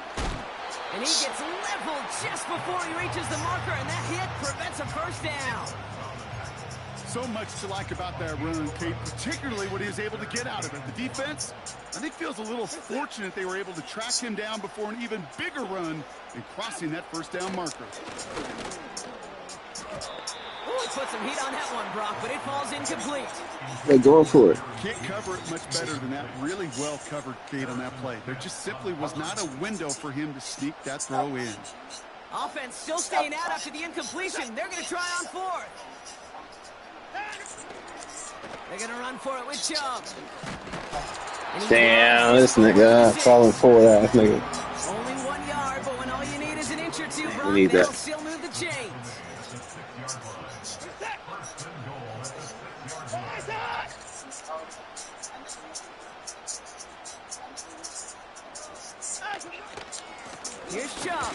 And he gets leveled just before he reaches the marker, and that hit prevents a 1st down. So much to like about that run, Kate, particularly what he was able to get out of it. The defense, I think, feels a little fortunate they were able to track him down before an even bigger run and crossing that 1st down marker. Ooh, he put some heat on that one, Brock, but it falls incomplete. They're going for it. Can't cover it much better than that. Really well covered, Kate, on that play. There just simply was not a window for him to sneak that throw in. Offense still staying out after the incompletion. They're going to try on 4th. They're going to run for it with Chubb. Damn, this nigga falling forward, ass nigga. Only 1 yard, but when all you need is an inch or 2, Brock, need they'll that. still move the chains. Here's Chubb.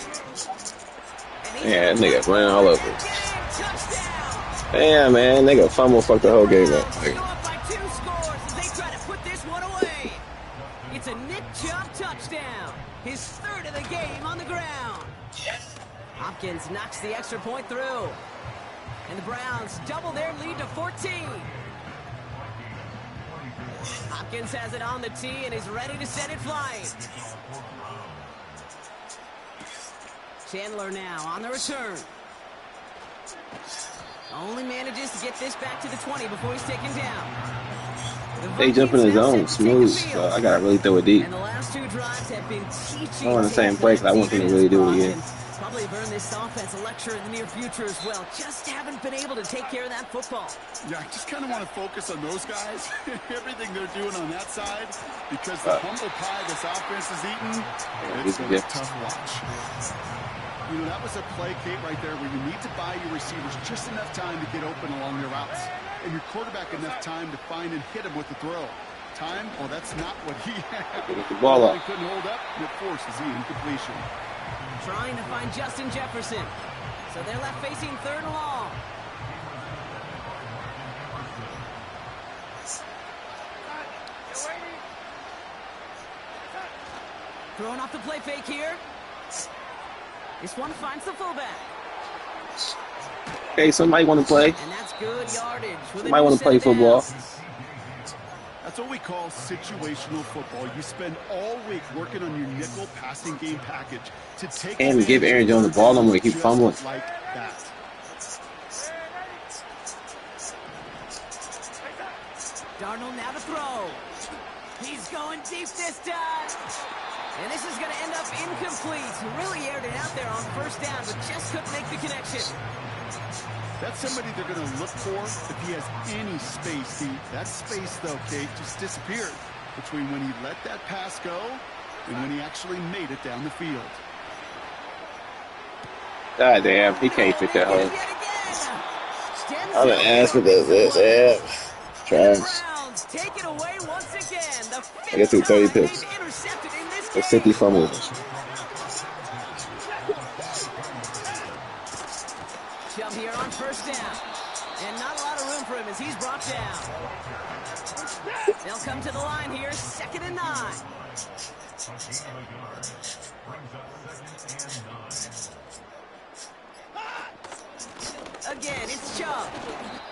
Yeah, that nigga running all over. Touchdown. Damn, man, nigga fumble fucked the whole game up. Go up by 2 scores as they try to put this one away. It's a Nick Chubb touchdown. His 3rd of the game on the ground. Hopkins knocks the extra point through. And the Browns double their lead to 14. Hopkins has it on the tee and is ready to send it flying. Chandler now on the return. Only manages to get this back to the 20 before he's taken down. They jump in the zone smooth, so I gotta really throw it deep. And the last 2 drives have been teaching. I'm on the same place. I want them to really do it again. Probably have earned this offense a lecture in the near future as well. Just haven't been able to take care of that football. Yeah, I just kind of want to focus on those guys, everything they're doing on that side, because the humble pie this offense is eating, it's been a tough watch. You know, that was a play, Kate, right there where you need to buy your receivers just enough time to get open along their routes, and your quarterback enough time to find and hit him with the throw. Time? Well, that's not what he had. Get the ball up. He couldn't hold up, and it forces the incompletion. Trying to find Justin Jefferson. So they're left facing 3rd and long. Throwing off the play fake here. This one finds the fullback. Okay, somebody want to play. And that's good yardage. Somebody want to play football. That's what we call situational football. You spend all week working on your nickel passing game package to take And give Aaron Jones the ball. I'm going to keep fumbling. Like that. Darnold now to throw. He's going deep this time. And this is going to end up incomplete. He really aired it out there on 1st down, but just couldn't make the connection. That's somebody they're going to look for if he has any space deep. That space, though, Kate, just disappeared between when he let that pass go and when he actually made it down the field. God damn, he can't fit that hole. I'm an ass with this. Yeah. Trash. Take it away once again. I get through 30 picks. That's 50 fumbles. Chubb here on 1st down. And not a lot of room for him as he's brought down. They'll come to the line here, 2nd and 9. Again, it's Chubb.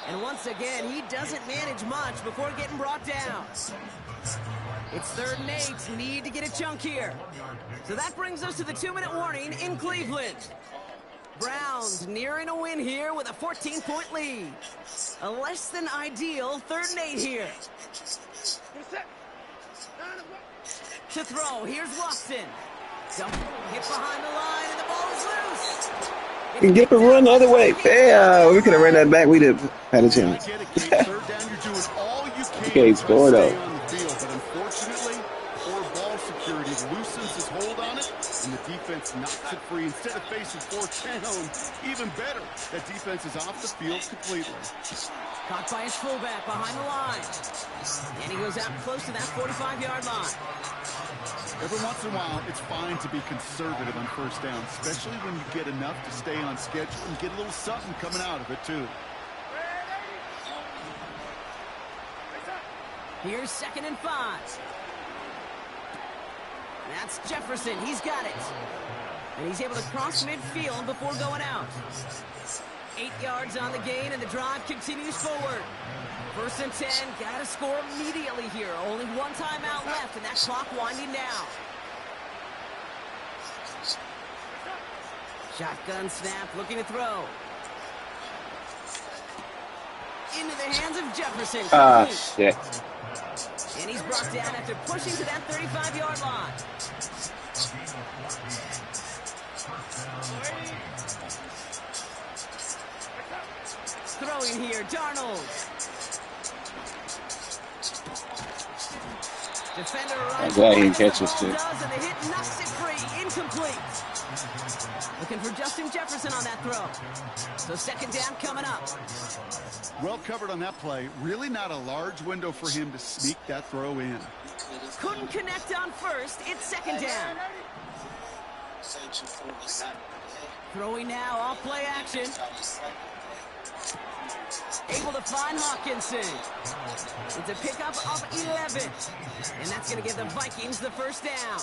And once again, he doesn't manage much before getting brought down. It's 3rd and 8. Need to get a chunk here. So that brings us to the 2-minute warning in Cleveland. Browns nearing a win here with a 14-point lead. A less than ideal 3rd and 8 here. To throw, here's Watson. Dump, hit behind the line, and the ball is loose. You can get the run the other way. Yeah, we could have ran that back. We'd have had a chance. Okay, score though. But unfortunately, poor ball security loosens his hold on it, and the defense knocks it free. Instead of facing 4th down, even better, that defense is off the field completely. Caught by his fullback behind the line. And he goes out close to that 45-yard line. Every once in a while, it's fine to be conservative on 1st down, especially when you get enough to stay on schedule and get a little something coming out of it, too. Here's 2nd and 5. That's Jefferson. He's got it. And he's able to cross midfield before going out. 8 yards on the gain, and the drive continues forward. 1st and 10. Got to score immediately here. Only one timeout left, and that clock winding down. Shotgun snap, looking to throw. Into the hands of Jefferson. Ah, shit. And he's brought down after pushing to that 35-yard line. Throwing here, Darnold. Defender I'm glad he catches too. And the hit knocks it free, incomplete. Looking for Justin Jefferson on that throw. So 2nd down coming up. Well covered on that play. Really not a large window for him to sneak that throw in. Couldn't connect on 1st. It's 2nd down. Throwing now, off play action. Able to find Hawkinson. It's a pickup of 11. And that's going to give the Vikings the 1st down.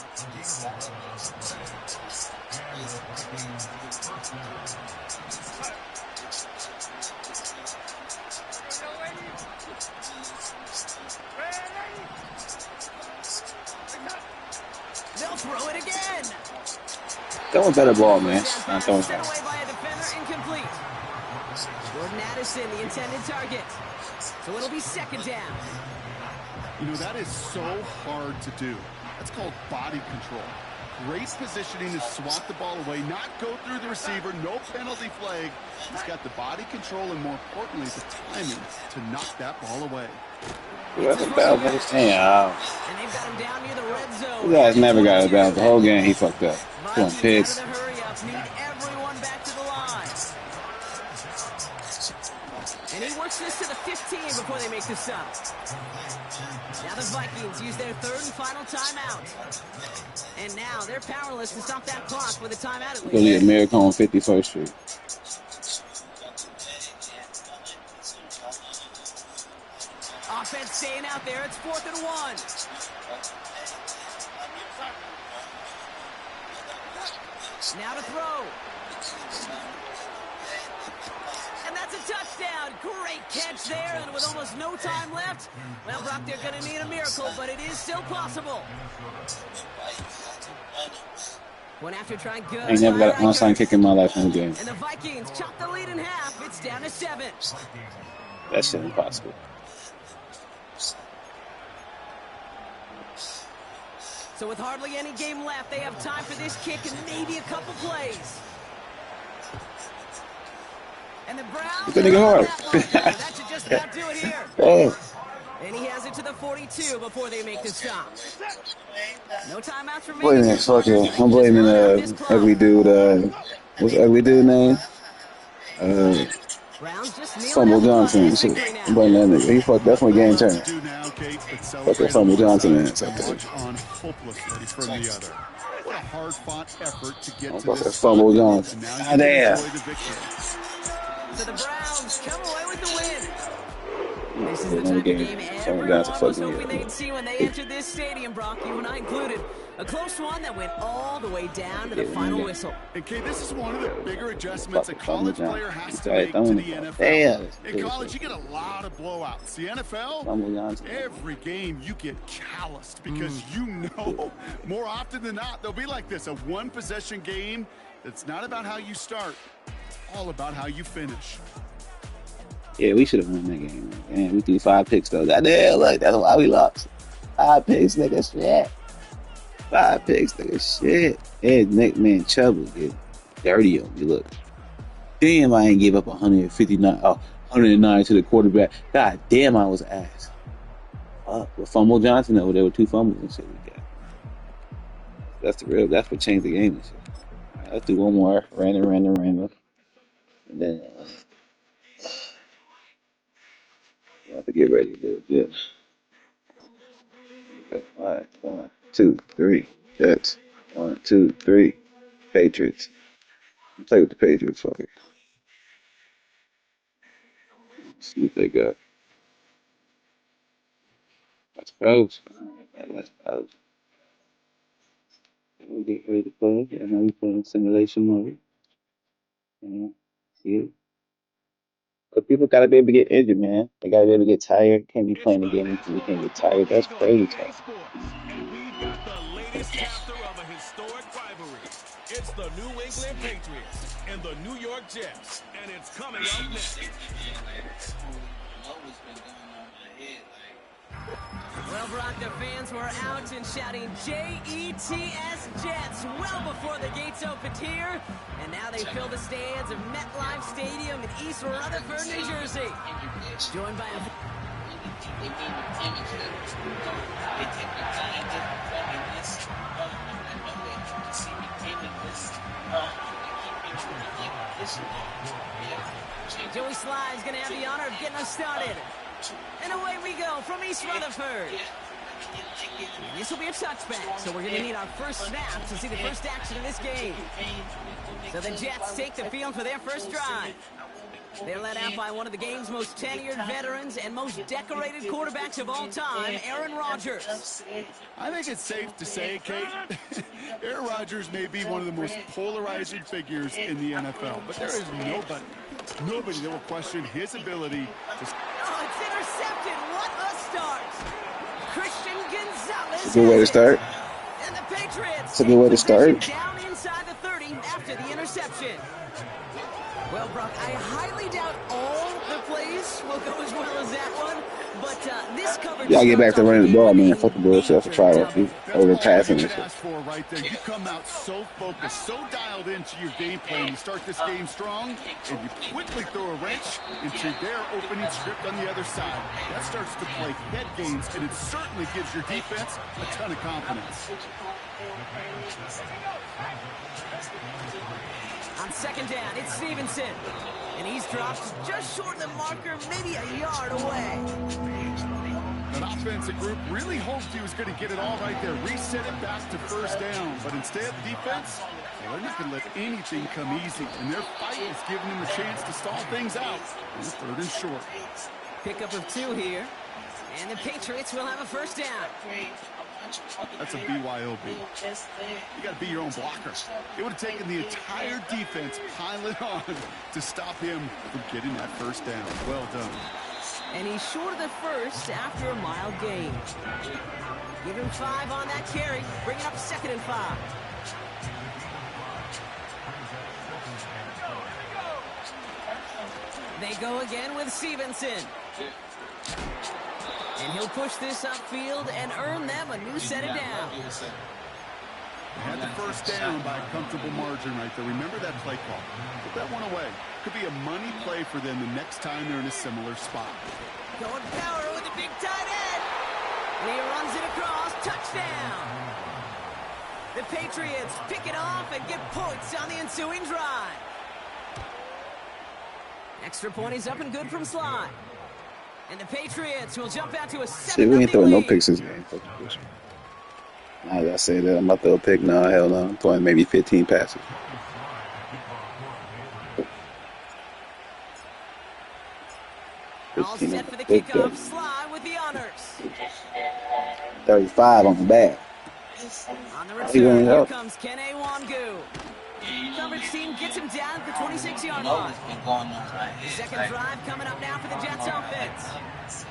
They'll throw it again. Throwing better ball, man. Not throwing Sent away by a defender, incomplete. Jordan Addison, the intended target. So it'll be 2nd down. You know, that is so hard to do. That's called body control. Great positioning to swat the ball away, not go through the receiver, no penalty flag. He's got the body control and, more importantly, the timing to knock that ball away. That's a bad one. Damn. And they've got him down near the red zone. You guys never got it bad. The whole game he fucked up. Doing pigs. Hurry up, need everyone back to the line. And he works this to the 15 before they make the stop. Now the Vikings use their 3rd and final timeout. And now they're powerless to stop that clock with a timeout at least. Go get Miracle on 51st Street. Offense staying out there. It's 4th and 1. Now to throw. And that's a touchdown. Great catch there. And with almost no time left, well, Brock, they're going to need a miracle, but it is still possible. Went after trying good. I ain't never got an onside kick in my life in the game. And the Vikings chop the lead in half. It's down to 7. That shit impossible. So with hardly any game left, they have time for this kick and maybe a couple plays. And the Browns Good nigga hard. that should just about do it here. Oh. And he has it to the 42 before they make the stop. No timeouts remaining. Blaming that fucking, I'm blaming ugly dude, what's the ugly dude name? Fumble Johnson. I'm blaming that nigga. He fucked definitely game turn. Fuck that Fumble Johnson, man. It's okay. What a hard-fought effort to get I'm to fucking this Fumble Johnson. Ah, damn. So the Browns come away with the win. This is the type of game everyone was hoping they'd see when they entered this stadium, Brock, you and I included. A close one that went all the way down to the final whistle. And Kay, this is one of the bigger adjustments a college player has to Right, make to the NFL. In college, you get a lot of blowouts. The NFL, every game you get calloused because you know more often than not they'll be like this, a one-possession game that's not about how you start, it's all about how you finish. Yeah, we should have won that game. Man, we threw 5 picks though. Goddamn, look, that's why we lost. 5 picks, nigga, shit. 5 picks, nigga, shit. Yeah, Nick, man, Chubb was getting dirty on me. Look, damn, I ain't give up 109 to the quarterback. God damn, I was ass. Fuck, with Fumble Johnson, though, there were 2 fumbles and shit we got. That's what changed the game and shit. All right, let's do one more. Random. And then we have to get ready to do it. Okay, all right, 1, 2, 3. Jets. 1, 2, 3. Patriots. Play with the Patriots, fuck it. See what they got. Let's go. Let's go. We get ready to play. I know we playing simulation mode. Yeah. But people gotta be able to get injured, man. They gotta be able to get tired. Can't be It's playing the the game until they can't halftime get show tired. That's here on crazy EA talk. Sports, and we've got the latest chapter of a historic rivalry. It's the New England Patriots and the New York Jets, and it's coming up next. Well, Brock, the fans were out and shouting J-E-T-S Jets well before the gates opened here. And now they fill the stands of MetLife Stadium in East Rutherford, New Jersey. Joined by a... Joey Sly is going to have the honor of getting us started. And away we go from East Rutherford. This will be a touchback, so we're going to need our first snap to see the first action of this game. So the Jets take the field for their first drive. They're led out by one of the game's most tenured veterans and most decorated quarterbacks of all time, Aaron Rodgers. I think it's safe to say, Kate, Aaron Rodgers may be one of the most polarizing figures in the NFL, but there is nobody that will question his ability to... Oh, it's intercepted. What a start. Christian Gonzalez. It's a good way to start. And the Patriots It's a good way to start. down inside the 30 after the interception. Well, Brock, I highly doubt all the plays will go as well as that one, but this coverage... Y'all get back to running the ball, man. Fuck the bullshit. That's a try off you. Over passing and shit. Ask for right there. You come out so focused, so dialed into your game plan. You start this game strong, and you quickly throw a wrench into their opening script on the other side. That starts to play head games, and it certainly gives your defense a ton of confidence. On second down, it's Stevenson. And he's dropped just short of the marker, maybe a yard away. An offensive group really hoped he was going to get it all right there, reset it back to first down. But instead, the defense, they're not going to let anything come easy. And their fight is giving them a chance to stall things out. And it's 3rd and short. Pickup of 2 here. And the Patriots will have a first down. That's a BYOB. You got to be your own blocker. It would have taken the entire defense piling on to stop him from getting that first down. Well done. And he's short of the first after a mild gain. Give him 5 on that carry. Bring it up 2nd and 5. They go again with Stevenson. And he'll push this upfield and earn them a new set of downs. They had the first down by a comfortable margin right there. Remember that play call. Put that one away. Could be a money play for them the next time they're in a similar spot. Going power with a big tight end. And he runs it across. Touchdown. The Patriots pick it off and get points on the ensuing drive. Extra point is up and good from Sly. And the Patriots will jump out to a 7-0 Shit, we ain't throwing no lead. picks this game. Now that I say that, I'm about to throw a pick. No, hell no. I'm throwing maybe 15 passes. All set for the kickoff. Sly with the honors. 35 on the back. On the How you going return, here up? comes Kene Wangu. Coverage team gets him down at the 26-yard line. The second drive coming up now for the Jets offense.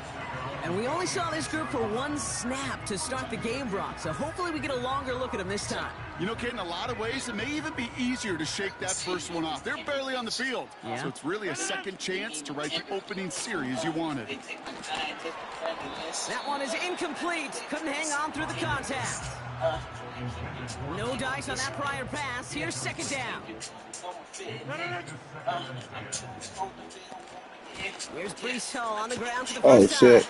And we only saw this group for one snap to start the game, Brock. So hopefully we get a longer look at them this time. You know, Kate, in a lot of ways, it may even be easier to shake that first one off. They're barely on the field. Yeah. So it's really a second chance to write the opening series you wanted. That one is incomplete. Couldn't hang on through the contact. No dice on that prior pass. Here's second down. Here's Brees Hall on the ground for the Oh, first time. shit.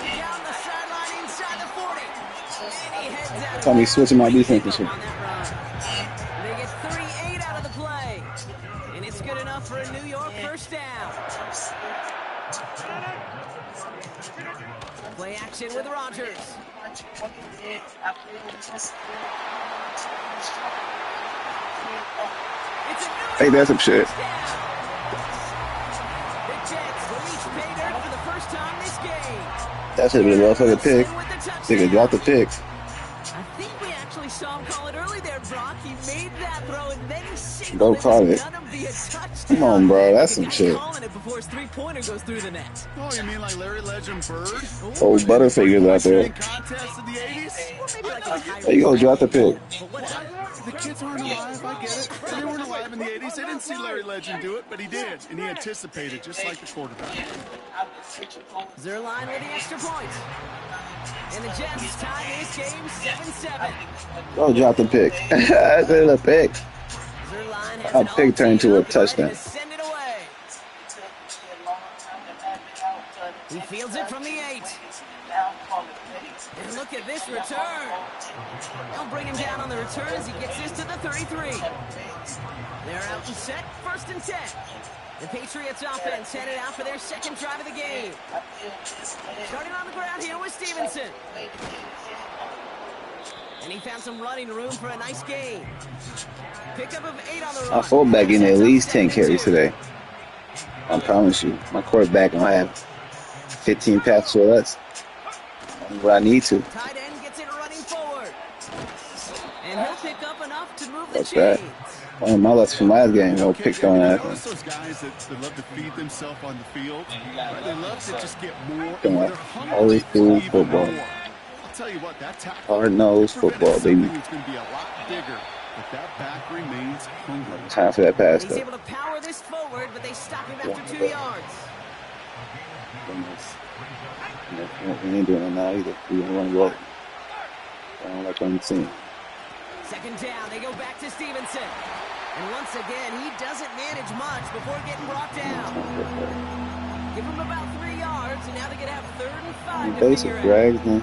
Down the sideline inside the 40. And he heads out. Tell me switching my defense and shit. On that run. They get 38 out of the play. And it's good enough for a New York first down. Play action with Rodgers. Hey, that's some shit. The Jets will each pay dirt for the first time this game. That should have been a motherfucking pick. Nigga dropped the pick. I think we actually saw him call it early there, Brock. He made that throw and then he singled Go call it. Gonna be a touchdown. Come on, bro. That's some shit. Calling it before his three-pointer goes through the net. Oh, you mean like Larry Legend Bird? Old Butterfingers out there. Contest of the 80s? Well, maybe like a high There you go, drop the pick. but whatever. The kids aren't alive, I get it. They weren't alive in the 80s. They didn't see Larry Legend do it, but he did. And he anticipated, just like the quarterback. Zerline with the extra point. And the Jets tie this game 7-7. Oh, drop the pick. That's a pick. Zerline has A an pick turned into a OT ready touchdown. to send it away. He fields it from the 8. And look at this return. They'll bring him down on the return as he gets this to the 33. They're out and set, 1st and 10. The Patriots offense headed out for their second drive of the game. Starting on the ground here with Stevenson. And he found some running room for a nice gain. Pickup of 8 on the run. My fullback getting at least 10 carries today. I promise you. My quarterback gonna have 15 passes or less. That's what I need to. Tight end gets it running forward. And he'll pick up enough to move the That's bad. chains. One of my less from last game. No pick throwing at Notice those guys that love to feed themselves on the field. Right? They love to just get more. Come on. They're hungry Always for do even football. more. I'll tell you what, that tackle. Hard-nosed football, baby. It's going to be a lot bigger, but that back remains hungry. Time for that pass, He's though. able to power this forward, but they stop him after 2 yards. We ain't doing it now either. We don't want to go. I don't like what I'm seeing. Second down, they go back to Stevenson. And once again, he doesn't manage much before getting brought down. Give him about 3 yards, and now they're going to have 3rd and 5 to Basic figure out. drags, man.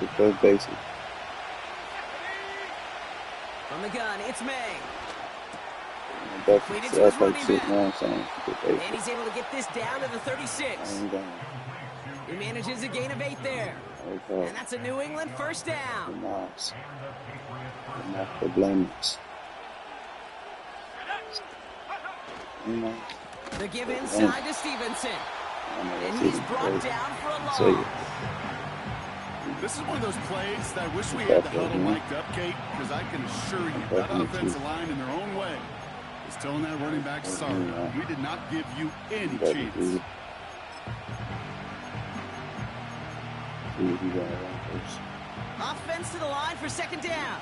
Get those basic. From the gun, it's May. That's like shit, you know what I'm saying? Get And basic. he's able to get this down to the 36. I'm down. He manages a gain of 8 there. Okay. And that's a New England first down. Nice. Enough problems. The give inside to Stevenson. And he's brought down for a loss. This is one of those plays that I wish we had the huddle mic'd up, Kate, because I can assure you that offensive line in their own way is telling that running back, sorry, we did not give you any chance. Offense to the line for second down.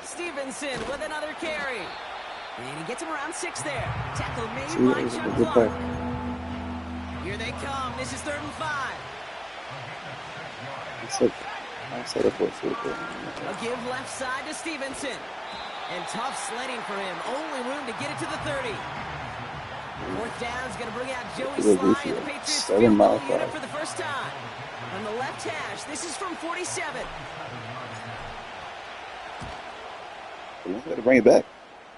Stevenson with another carry. And he gets him around 6 there. Tackle made by Chuck Clark. Here they come. This is 3rd and 5. I set up for it. A give left side to Stevenson. And tough sledding for him. Only room to get it to the 30. 4th down is going to bring out Joey Sly and the Patriots field goal unit for the first time. On the left hash, this is from 47. Got to bring it back.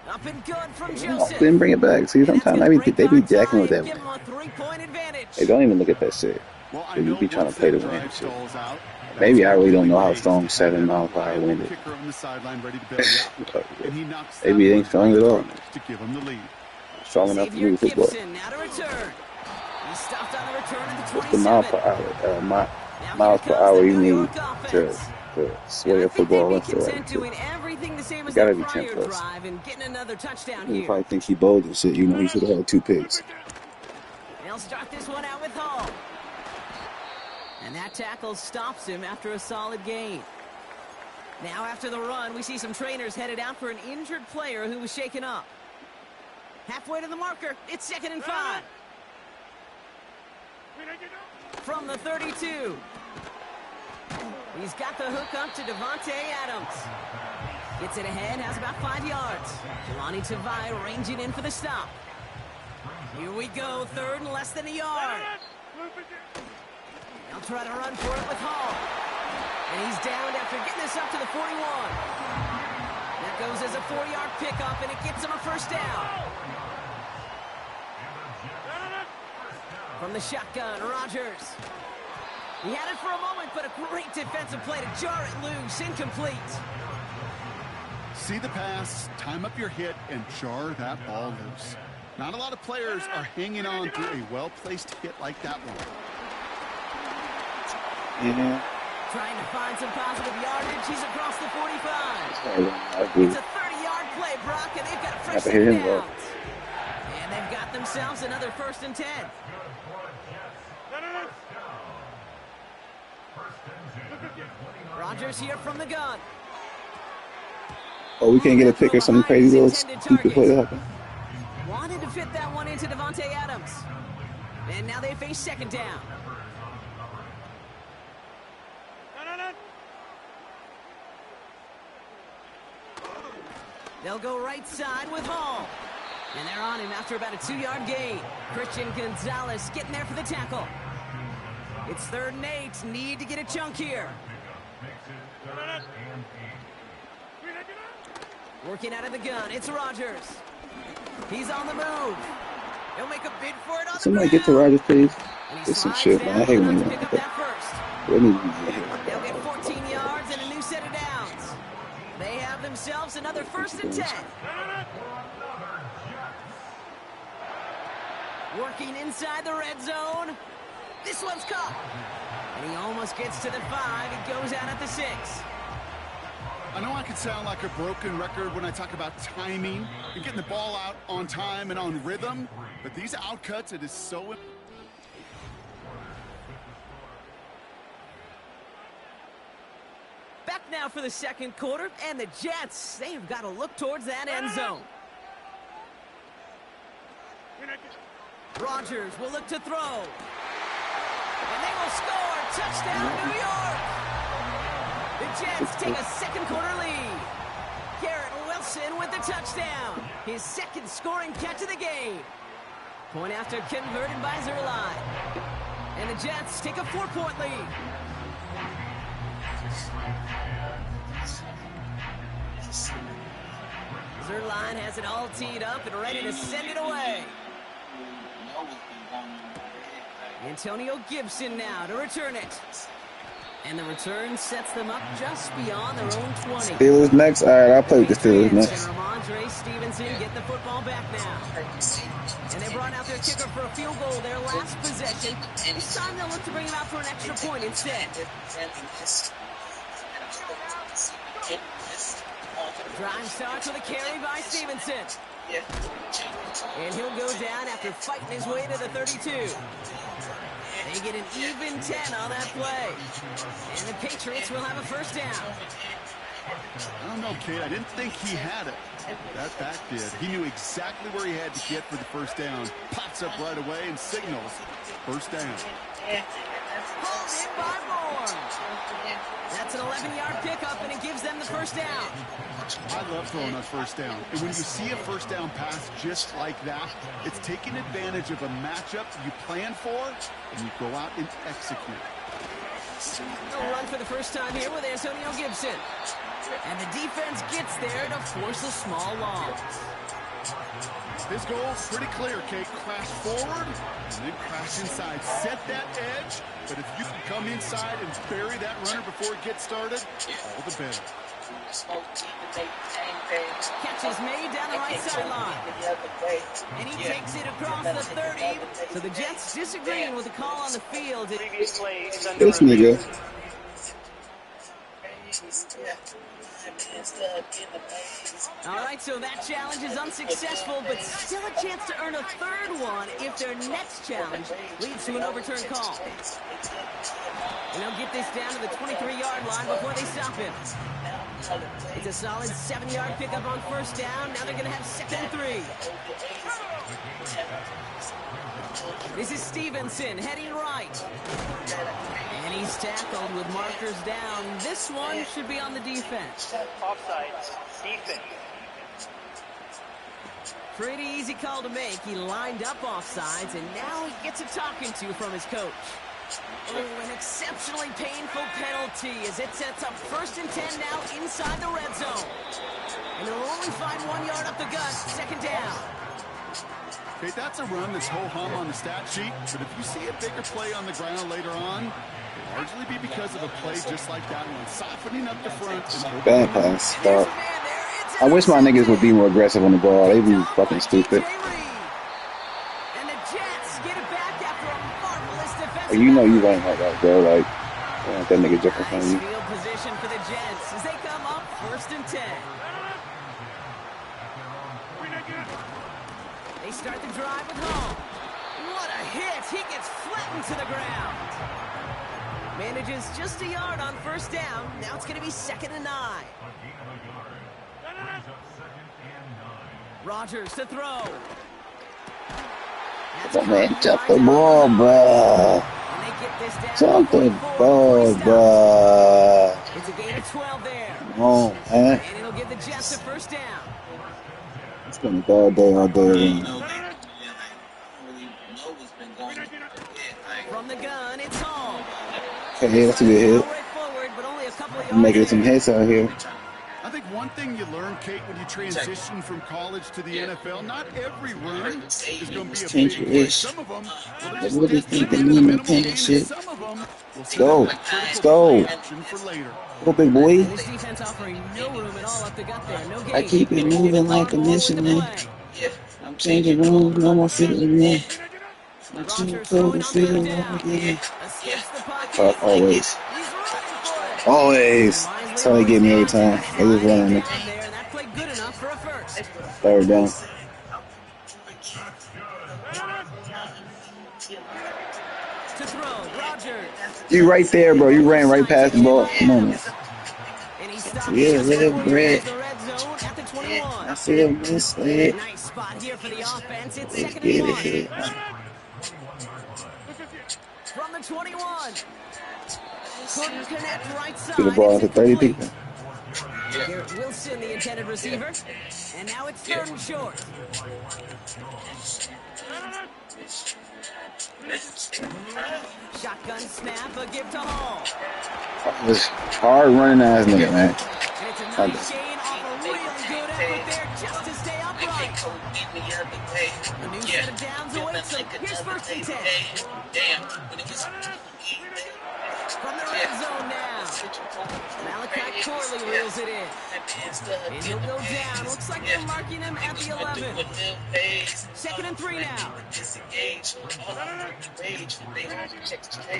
Up and good from No, Joseph. didn't bring it back. See, sometimes they be jacking with that. Give him a 3-point advantage. Hey, don't even look at that shit. Well, I They know be trying to once play the that win drive and shit. stalls out, Maybe I really don't know how strong 7 miles per hour wind is. Kicker on the sideline ready to bail you out. And he knocks that Maybe it ain't one strong right at all. to give him the lead. Strong enough to Xavier move football. Gibson now to return. He stopped on the return at the What's the mile 27. per hour? Now Miles here per comes hour the you New need York to offense. sway And I a think football they'd be left or right. content doing everything the same as It gotta their be 10 prior plus. drive and getting another touchdown He here. probably thinks he bold and shit. You know, he should have had 2 picks. They'll start this one out with Hall. And that tackle stops him after a solid gain. Now after the run, we see some trainers headed out for an injured player who was shaken up. Halfway to the marker, it's 2nd and 5. From the 32. He's got the hook up to Devontae Adams. Gets it ahead, has about 5 yards. Jelani Tavai ranging in for the stop. Here we go, 3rd and less than a yard. They'll try to run for it with Hall. And he's downed after getting this up to the 41. That goes as a 4-yard pickup, and it gets him a 1st down. From the shotgun, Rodgers. He had it for a moment, but a great defensive play to jar it loose, incomplete. See the pass, time up your hit, and jar that ball loose. Not a lot of players are hanging on to a well-placed hit like that one. Trying to find some positive yardage. He's across the 45. It's a 30-yard play, Brock, and they've got a fresh 2nd down. And they've got themselves another 1st and 10. Rodgers here from the gun. Oh, we can't get a pick or some crazy little stupid play to happen. Wanted to fit that one into Devontae Adams. And now they face 2nd down. They'll go right side with Hall. And they're on him after about a 2-yard gain. Christian Gonzalez getting there for the tackle. It's 3rd and 8. Need to get a chunk here. Working out of the gun. It's Rodgers. He's on the move. He'll make a bid for it on Somebody the get to ground. Rodgers, please. And he It's some slides shit, down man. I hate when enough you to like pick up that. that 1st. What need to get hit? They'll get 14 yards and a new set of downs. They have themselves another 1st and 10. Working inside the red zone. This one's caught. And he almost gets to the 5. He goes out at the 6. I know I can sound like a broken record when I talk about timing and getting the ball out on time and on rhythm, but these outcuts, it is so... Back now for the 2nd quarter, and the Jets, they've got to look towards that end zone. Rodgers will look to throw. And they will score. Touchdown, New York. The Jets take a 2nd quarter lead. Garrett Wilson with the touchdown. His 2nd scoring catch of the game. Point after converted by Zerline. And the Jets take a 4-point lead. Zerline has it all teed up and ready to send it away. Antonio Gibson now to return it. And the return sets them up just beyond their own 20. Steelers next? All right, I'll play with the Steelers next. And Ramondre Stevenson get the football back now. And they brought out their kicker for a field goal their last possession. This time they'll look to bring him out for an extra point instead. Drive starts with a carry by Stevenson. And he'll go down after fighting his way to the 32. They get an even 10 on that play. And the Patriots will have a 1st down. I don't know, kid. I didn't think he had it. That back did. He knew exactly where he had to get for the 1st down. Pops up right away and signals 1st down. Pulled in by Bourne. That's an 11-yard pickup, and it gives them the 1st down. I love throwing on 1st down. And when you see a 1st down pass just like that, it's taking advantage of a matchup you plan for, and you go out and execute. They'll run for the first time here with Antonio Gibson. And the defense gets there to force a small loss. His goal's pretty clear, Kate. Crash forward and then crash inside. Set that edge, but if you can come inside and bury that runner before it gets started, all the better. Catch is made down the right sideline. And he takes it across the 30. So the Jets disagreeing with the call on the field. Previous play is under This review. nigga. All right, so that challenge is unsuccessful, but still a chance to earn a third one if their next challenge leads to an overturned call. And they'll get this down to the 23-yard line before they stop him. It's a solid 7-yard pickup on first down. Now they're going to have 2nd and 3. This is Stevenson heading right. And he's tackled with markers down. This one should be on the defense. Offsides, defense. Pretty easy call to make. He lined up offsides, and now he gets a talking to from his coach. Oh, an exceptionally painful penalty as it sets up 1st and 10 now inside the red zone. And they'll only find 1 yard up the gut, 2nd down. Okay, that's a run that's ho-hum on the stat sheet, but if you see a bigger play on the ground later on, it'll largely be because of a play just like that one, softening up the front. And Bad pass. Stop. I wish my niggas would be more aggressive on the ball. They be fucking stupid. And the Jets get it back after a marvelous defensive You know you effort. ain't like that, bro. Like, that nigga different from Nice you. field position for the Jets as they come up 1st and 10. They start the drive with Hall. What a hit! He gets flattened to the ground. Manages just a yard on 1st down. Now it's going to be 2nd and 9. Rodgers to throw. Come man, jump the ball, bro. And they get this down Jump to the 44. ball, bro. It's a gain of 12 there. Come on, man. And it'll give the Jets a 1st down. It's been a bad day all day. From the gun, it's Hall. Okay, that's a good hit. Right forward, but only a couple of I'm making yards some there. hits out here. I think one thing you learn, Kate, when you transition from college to the NFL, not every run is going to be a Change big your play. ish. Some of them, well, I really think they need minimal to change gain, shit. and some of them will Go. set up a Let's critical go. play action for later. Go, big boy. This defense offering no room at all up the gut there. No gain. I keep it moving like a missionary. I'm changing rooms, no more feeling me. I'm too cold to feel again. Escapes the pocket. Always. He's running for it. Always. That's how they get me every time. They just running me. Down there, and that played good enough for a 1st. 3rd down. To throw, Rodgers. You right there, bro. You ran right past the ball. Come on, man. And he stops Yeah, just little before he bread. enters the red zone at the 21. I feel misled. Nice spot here for the offense. It's Let's 2nd get and it 1. here. From the 21. Couldn't connect right side. Get the ball It's to 30 incomplete. people. Garrett Wilson, the intended receiver. And now it's 3rd and short. Shotgun snap, a give to Hall. This hard running ass nigga, man. And it's a nice gain off a really good effort there just to stay upright. A new set of downs awaits him. Here's 1st and 10. From the red zone now. Malachi Corley reels it in. And he'll go down. Looks like they're marking him at the 11. 2nd and 3 now.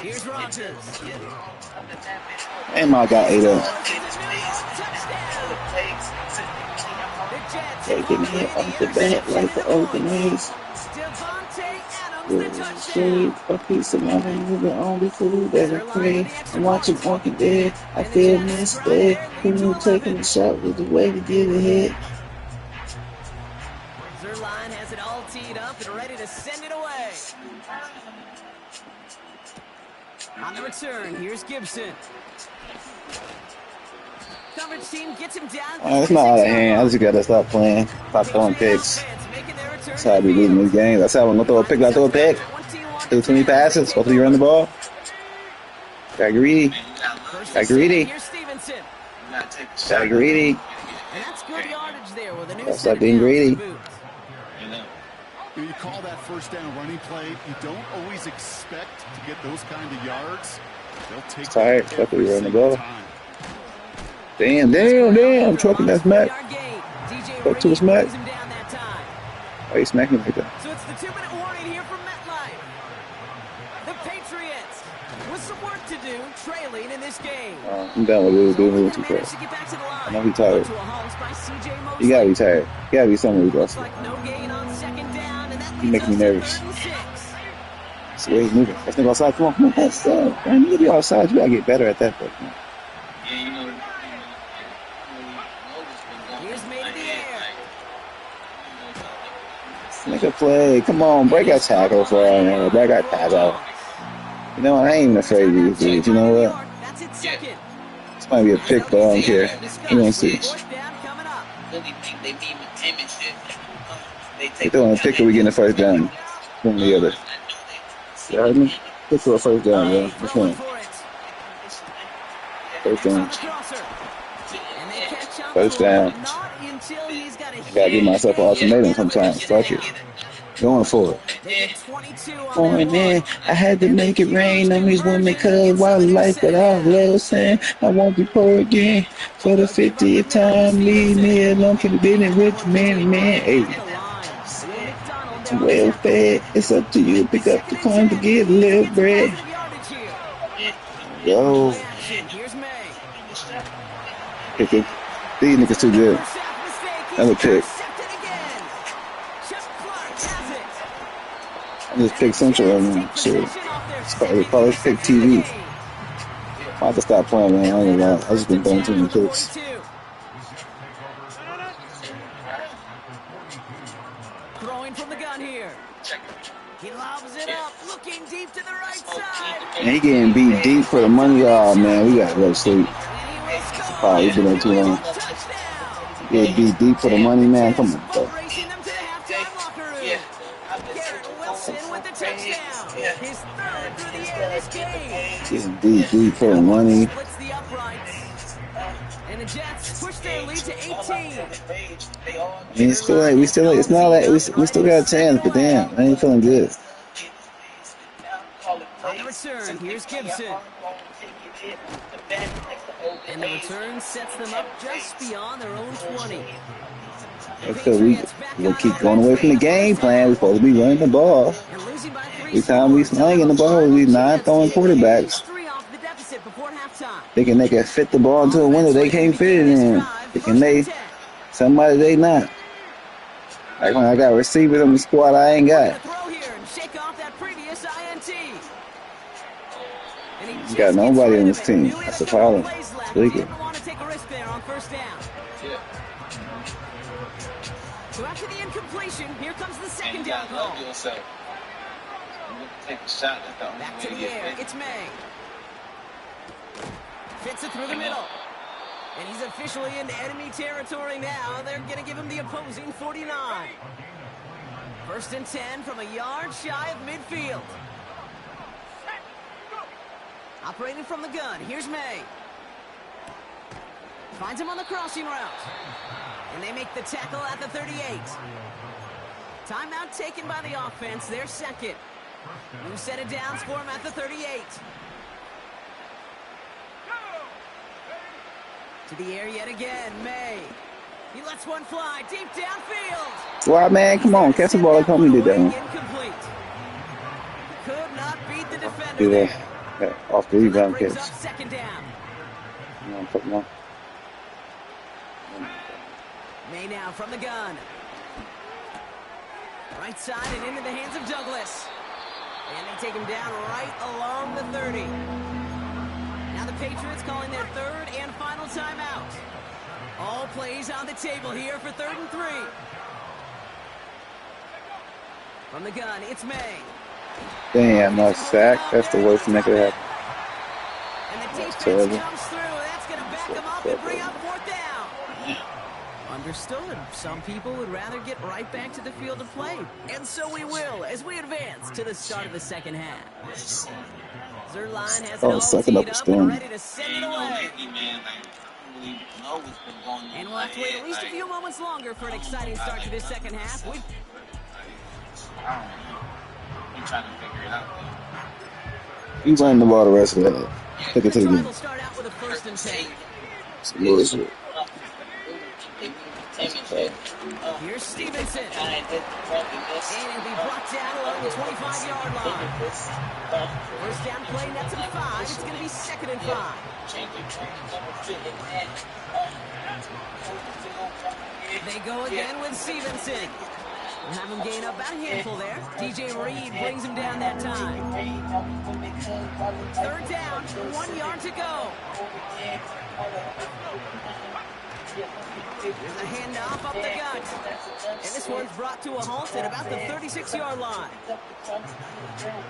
Here's Rodgers. And I got 8 up. Touchdown. The Jets Taking already it off the the bat like the interception open ways. Devontae Adams, With the a touchdown. shade, a piece of my hand, the only food that I crave. I'm watching Walking Dead. I feel misdead. Who knew taking a shot was the way to get ahead? Zerline has it all teed up and ready to send it away. On the return, here's Gibson. Coverage team gets him down. It's not out of hand. I just gotta stop playing. Stop throwing picks. That's how I be losing these games. That's how I'm gonna throw a pick. I throw a pick. Do 20 passes. Hopefully you run the ball. Got greedy. Got greedy. Here's Stevenson. Got greedy. And that's good yardage there with a new Gotta set stop of being downs greedy. to boot. You call that first down running play. You don't always expect to get those kind of yards. They'll take tired. that Fuck it, every run the single ball. time. Damn. Trucking that smack. Fuck to a smack. Him down that time. Why you smacking me like that? So it's the 2-minute warning here from MetLife. The Patriots with some work to do, trailing in this game. I'm down with it. Doing a little too fast. I know he's tired. You gotta be tired. You gotta be somewhere exhausted. He making me nervous. That's the way he's moving. Let's go outside. Come on. That's man. You gotta be outside. You gotta get better at that. Man. Make a play. Come on, break a tackle for him. Break a tackle. You know what? I ain't even afraid of these dudes. You know what? This might be a pick, but I don't care. We're gonna see. They throwing a pick or we getting a first down. One or the other. You heard me? Pick for a first down, bro. Which one? First down. First down. I gotta give myself an ultimatum sometimes. Fuck it. Going for it. Going in. I had to make it rain on these women cause wildlife, but I love saying I won't be poor again. For the 50th time, leave me alone for the business with man. Hey. Well fed. It's up to you. Pick up the coin to get a little bread. Yo. Pick it. These niggas too good. Another pick. I just picked Central right now. Shit. It's called Pick TV. I have to stop playing, man. I ain't gonna lie. I just been throwing too many picks. Throwing from the gun here. He lobs it up, looking deep to the right side. And he getting beat deep for the money. Oh, man. We gotta go to sleep. Oh, he's been there too long. Get beat deep for the money, man. Come on, bro. Getting beat deep for the money. And the Jets push their lead to 18. I mean, it's not like we still got a chance, but damn, I ain't feeling good. On the return, here's Gibson. And the return sets them up just beyond their own 20. So we'll keep going away from the game plan. We're supposed to be running the ball. Every time we slanging the ball, we not throwing quarterbacks. Thinking they can fit the ball into a window they can't fit it in. Thinking somebody they not. Like when I got receivers on the squad I ain't got. You got nobody on this team. That's the problem. Leaking. So after the incompletion, here comes the second down call. Back to the air, it's May. Fits it through the middle. And he's officially into enemy territory now. They're going to give him the opposing 49. 1st and 10 from a yard shy of midfield. Operating from the gun, here's May. Finds him on the crossing route. And they make the tackle at the 38. Timeout taken by the offense, their second. New set of downs for him at the 38. To the air yet again, May. He lets one fly deep downfield. Wow, man, come on, catch the ball like homie did that one. Incomplete. Could not beat the defender. Do that. Off the rebound catch. Second down. Come on, put them on. May now from the gun. Right side and into the hands of Douglas. And they take him down right along the 30. Now the Patriots calling their third and final timeout. All plays on the table here for 3rd and 3. From the gun, it's May. Damn, no sack. That's the worst thing that could happen. And the defense terrible. comes through. That's going to back them up and bring up 4th down. Understood. Some people would rather get right back to the field of play. And so we will as we advance to the start of the second half. Zerline has it all sucking up teed a up and storm. ready to send it away. And we'll have to wait at least a few moments longer for an exciting start to this second half. You running the ball the rest of that. Take it to the Try game. will start out with a 1st and 10. Some bullshit. Here's Stevenson. And it'll be brought down along the 25-yard line. First down play, that's a 5. It's going to be 2nd and 5. They go again with Stevenson. We'll have him gain up about a handful there. DJ Reed brings him down that time. 3rd down, 1 yard to go. There's a handoff up the gut. And this one's brought to a halt at about the 36-yard line.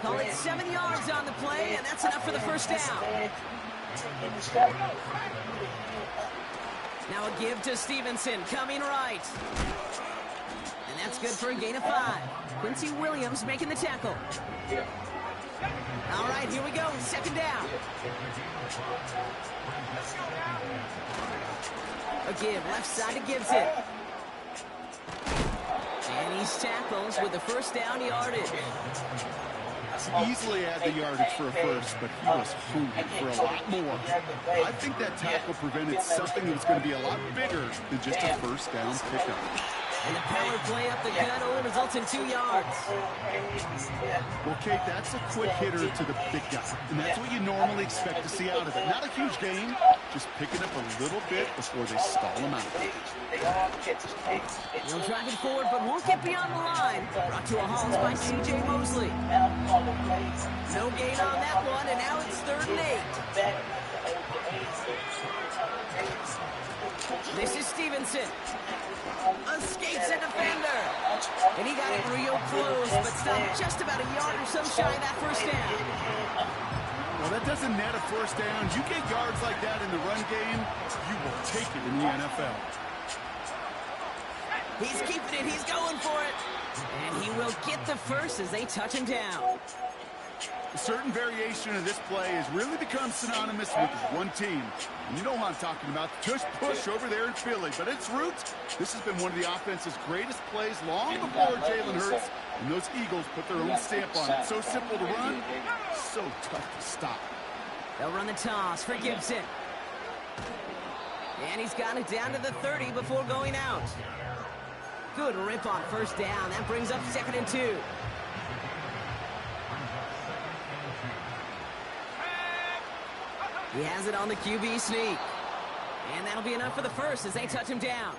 Call it 7 yards on the play, and that's enough for the first down. Now a give to Stevenson, coming right. And that's good for a gain of 5. Quincy Williams making the tackle. All right, here we go, 2nd down. A give, left side to Gibson. And he's tackles with the first down yardage. Easily had the yardage for a first, but he was hungry for a lot more. I think that tackle prevented something that was going to be a lot bigger than just a first down pickup. And the power play up the gut only results in 2 yards. Well, Kate, that's a quick hitter to the big guy, and that's what you normally expect to see out of it. Not a huge gain, just picking up a little bit before they stall him out. He'll drive it forward, but won't get beyond the line. Brought to a halt by C.J. Mosley. No gain on that one, and now it's 3rd and 8. This is Stevenson. Escapes a defender. And he got it real close, but stopped just about a yard or so shy of that first down. Well, that doesn't net a first down. You get yards like that in the run game, you will take it in the NFL. He's keeping it. He's going for it. And he will get the first as they touch him down. A certain variation of this play has really become synonymous with one team. And you know what I'm talking about. Just push over there in Philly. But at its roots, this has been one of the offense's greatest plays long before Jalen Hurts and those Eagles put their own stamp on it. So simple to run, so tough to stop. They'll run the toss for Gibson. And he's got it down to the 30 before going out. Good rip on first down. That brings up 2nd and 2. He has it on the QB sneak. And that'll be enough for the first as they touch him down.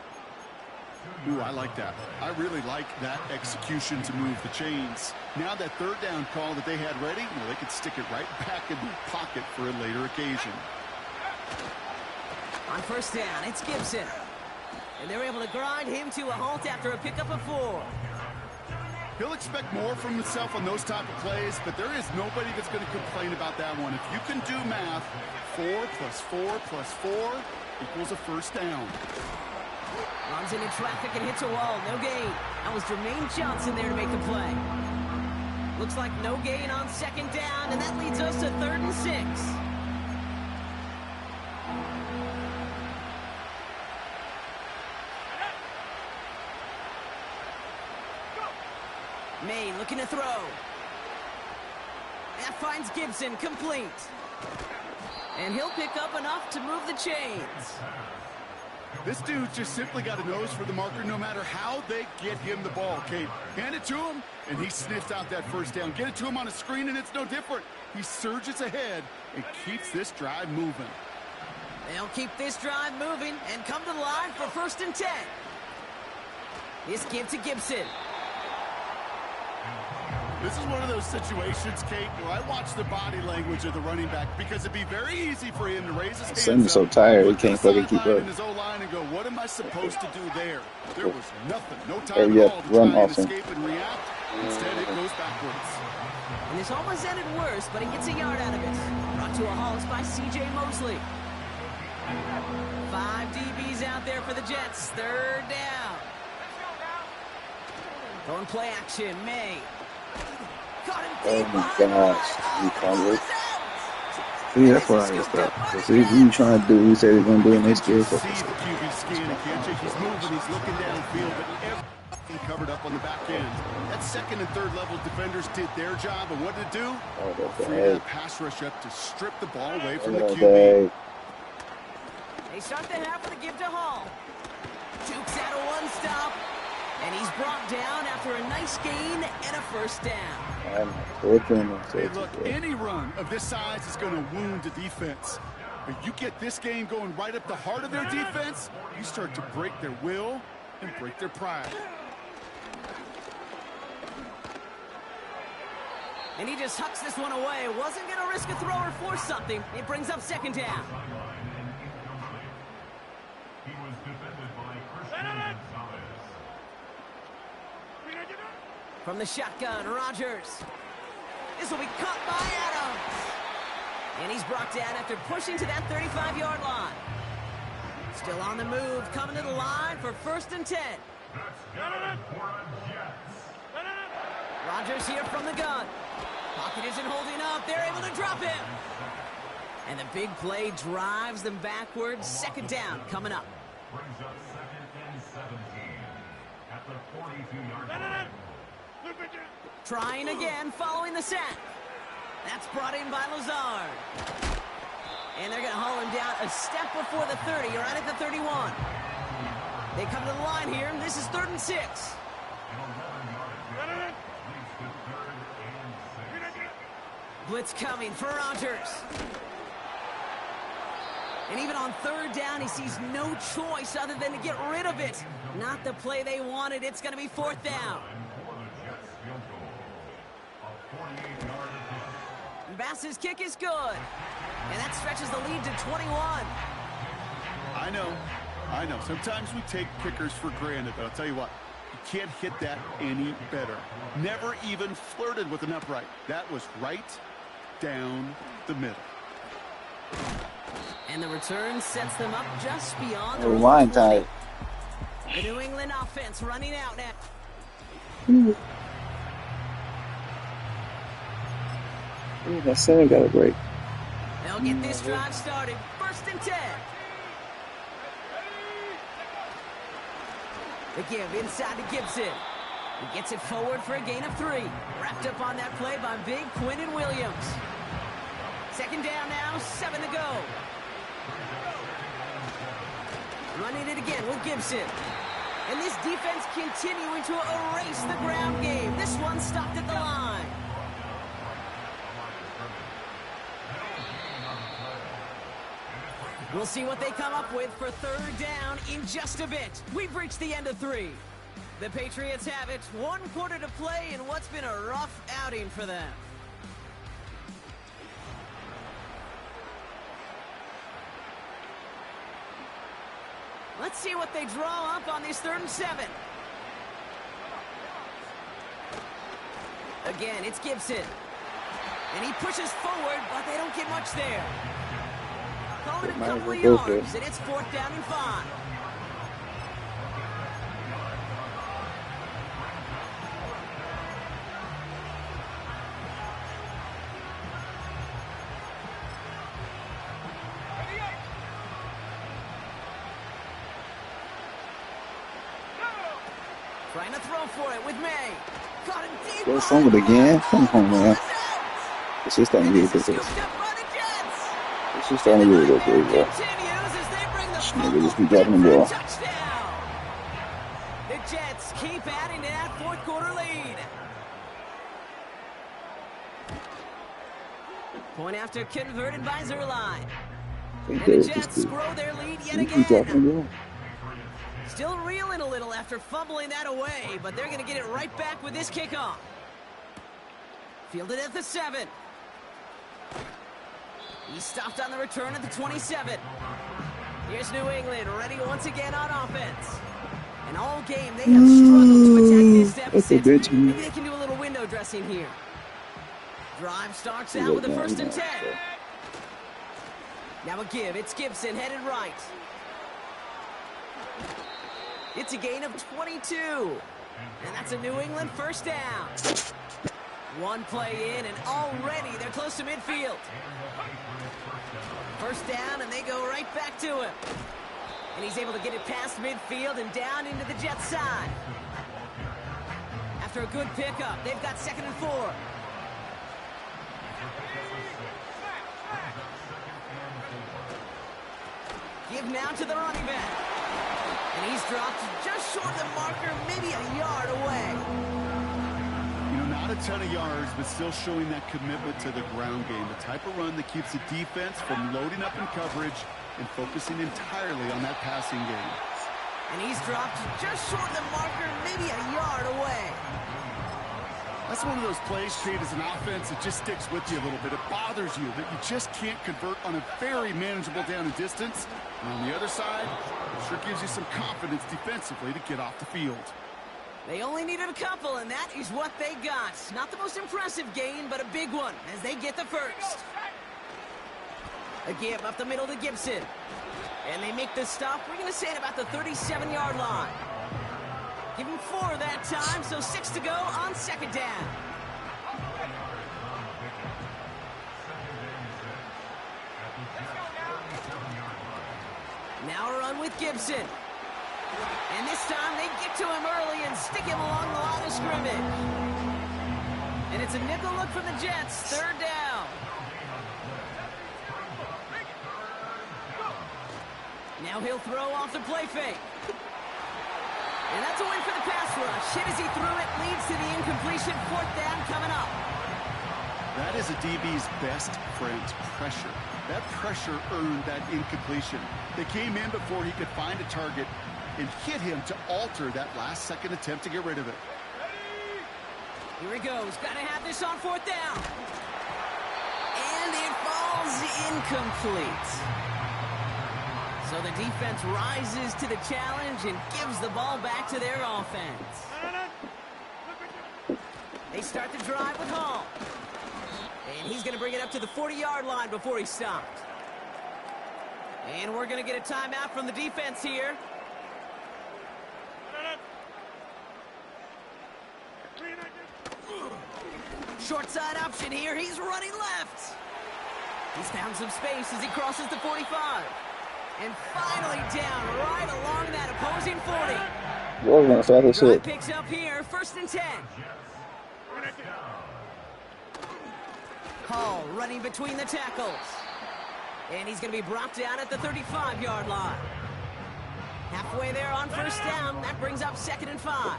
Ooh, I like that. I really like that execution to move the chains. Now that 3rd down call that they had ready, well, they could stick it right back in the pocket for a later occasion. On first down, it's Gibson. And they're able to grind him to a halt after a pickup of 4. He'll expect more from himself on those type of plays, but there is nobody that's going to complain about that one. If you can do math, 4 plus 4 plus 4 equals a first down. Runs into traffic and hits a wall. No gain. That was Jermaine Johnson there to make the play. Looks like no gain on 2nd down, and that leads us to 3rd and 6. May looking to throw. That finds Gibson complete. And he'll pick up enough to move the chains. This dude just simply got a nose for the marker no matter how they get him the ball, Kate. Hand it to him, and he sniffs out that first down. Get it to him on a screen, and it's no different. He surges ahead and keeps this drive moving. They'll keep this drive moving and come to the line for 1st and 10. This give to Gibson. This is one of those situations, Kate, where I watch the body language of the running back because it'd be very easy for him to raise his hands Sam's so tired, he can't fucking keep up. in his O-line and go, what am I supposed to do there? There was nothing, no time at all to run try and awesome. escape and react. Instead, it goes backwards. And this almost ended worse, but he gets a yard out of it. Brought to a halt by C.J. Mosley. 5 DBs out there for the Jets. 3rd down. Going play action, May. Oh my gosh, you covered. See, that's what I expect. See, you trying to do what he said he's going to do, and they still See the QB scanning, can't you? He's moving, he's looking downfield, but Covered up on the back end. That second and third level defenders did their job, and what did it do? Free that pass rush up to strip the ball away from the QB. They start the half with a give to Hall. Jukes out a one-stop, and he's brought down after a nice gain and a first down. Hey, look, any run of this size is going to wound the defense. But you get this game going right up the heart of their defense, you start to break their will and break their pride. And he just hucks this one away. Wasn't going to risk a throw or force something. It brings up second down. From the shotgun, Rodgers. This will be caught by Adams. And he's brought down after pushing to that 35-yard line. Still on the move, coming to the line for 1st and 10. Rodgers here from the gun. Pocket isn't holding up. They're able to drop him. And the big play drives them backwards. Second down coming up. Trying again, following the sack. That's brought in by Lazard. And they're going to haul him down a step before the 30, right at the 31. They come to the line here, and this is 3rd and 6. Blitz coming for Rodgers. And even on 3rd down, he sees no choice other than to get rid of it. Not the play they wanted. It's going to be 4th down. Bass's kick is good. And that stretches the lead to 21. I know. Sometimes we take kickers for granted, but I'll tell you what. You can't hit that any better. Never even flirted with an upright. That was right down the middle. And the return sets them up just beyond the line tight. The New England offense running out now. Ooh, that center got a break. They'll get this drive started. 1st and 10. The give inside to Gibson. He gets it forward for a gain of 3. Wrapped up on that play by big Quinnen Williams. Second down now, 7 to go. Running it again with Gibson. And this defense continuing to erase the ground game. This one stopped at the line. We'll see what they come up with for 3rd down in just a bit. We've reached the end of 3. The Patriots have it. 1 quarter to play in what's been a rough outing for them. Let's see what they draw up on this 3rd and 7. Again, it's Gibson. And he pushes forward, but they don't get much there. Call it a couple of yards, and it's 4th down and 5. Trying to throw for it with May. Caught him deep. Go somewhere again. Come on, man. It's just starting to get ridiculous. It's just starting to get ridiculous, bro. Nigga just be dropping the ball. The Jets keep adding to that 4th quarter lead. Point after converted by Zerline. And the Jets grow their lead yet again. Still reeling a little after fumbling that away, but they're going to get it right back with this kickoff. Fielded at the 7. He stopped on the return at the 27. Here's New England ready once again on offense. And all game they have struggled to attack this deficit. Maybe they can do a little window dressing here. Drive starts out with a 1st and 10. Now a give. It's Gibson headed right. It's a gain of 22. And that's a New England 1st down. 1 play in, and already they're close to midfield. 1st down, and they go right back to him. And he's able to get it past midfield and down into the Jets side. After a good pickup, they've got 2nd and 4. Give now to the running back. And he's dropped just short of the marker, maybe a yard away. You know, not a ton of yards, but still showing that commitment to the ground game. The type of run that keeps the defense from loading up in coverage and focusing entirely on that passing game. And he's dropped just short of the marker, maybe a yard away. That's one of those plays, Pete, as an offense, it just sticks with you a little bit. It bothers you that you just can't convert on a very manageable down and distance. And on the other side, it sure gives you some confidence defensively to get off the field. They only needed a couple, and that is what they got. Not the most impressive gain, but a big one as they get the first. A give up the middle to Gibson. And they make the stop, we're going to say, at about the 37-yard line. Give him 4 that time, so 6 to go on 2nd down. Now a run with Gibson. And this time they get to him early and stick him along the line of scrimmage. And it's a nickel look from the Jets, 3rd down. Now he'll throw off the play fake. And that's a win for the pass rush. Hit as he threw it, leads to the incompletion. 4th down coming up. That is a DB's best friend, pressure. That pressure earned that incompletion. They came in before he could find a target and hit him to alter that last-second attempt to get rid of it. Here he goes. Got to have this on 4th down. And it falls incomplete. So the defense rises to the challenge and gives the ball back to their offense. They start the drive with Hall. And he's going to bring it up to the 40-yard line before he stopped. And we're going to get a timeout from the defense here. Short side option here. He's running left. He's found some space as he crosses the 45. And finally down right along that opposing 40. Drive picks up here, 1st and 10. Hall running between the tackles. And he's going to be brought down at the 35-yard line. Halfway there on 1st down. That brings up 2nd and 5.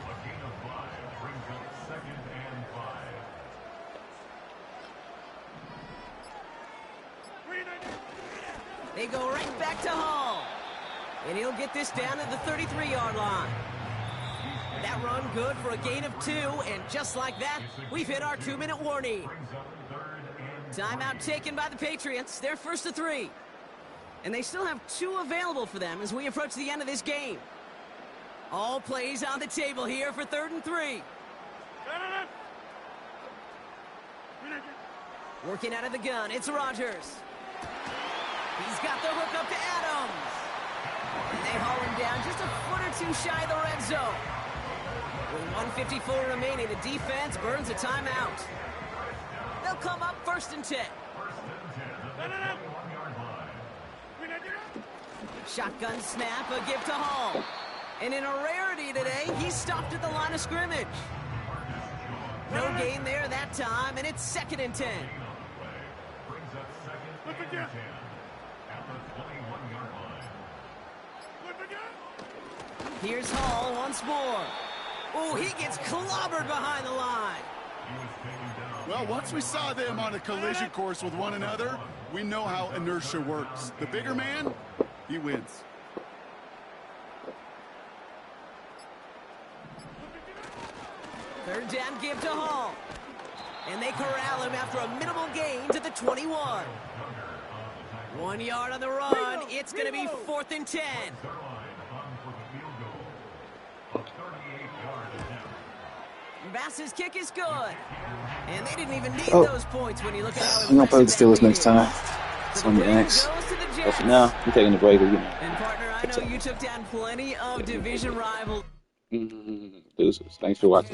They go right back to Hall. And he'll get this down at the 33-yard line. That run good for a gain of 2. And just like that, we've hit our 2-minute warning. Timeout taken by the Patriots. They're 1st to 3. And they still have 2 available for them as we approach the end of this game. All plays on the table here for 3rd and 3. Working out of the gun, it's Rodgers. He's got the hook up to Adams. And they haul him down just a foot or 2 shy of the red zone. With 1:54 remaining, the defense burns a timeout. They'll come up 1st and 10. Shotgun snap, a give to Hall. And in a rarity today, he's stopped at the line of scrimmage. No gain there that time, and it's 2nd and 10. Here's Hall once more. Oh, he gets clobbered behind the line. Well, once we saw them on a collision course with one another, we know how inertia works. The bigger man, he wins. Third down give to Hall. And they corral him after a minimal gain to the 21. 1 yard on the run. It's going to be 4th and 10. Bass's kick is good. And they didn't even need those points when you look at how I'm going to play with the Steelers next time. It's so on the X. But for now, I'm taking a break. And partner, I know you took down plenty of division rivals. Deuces. Thanks for watching.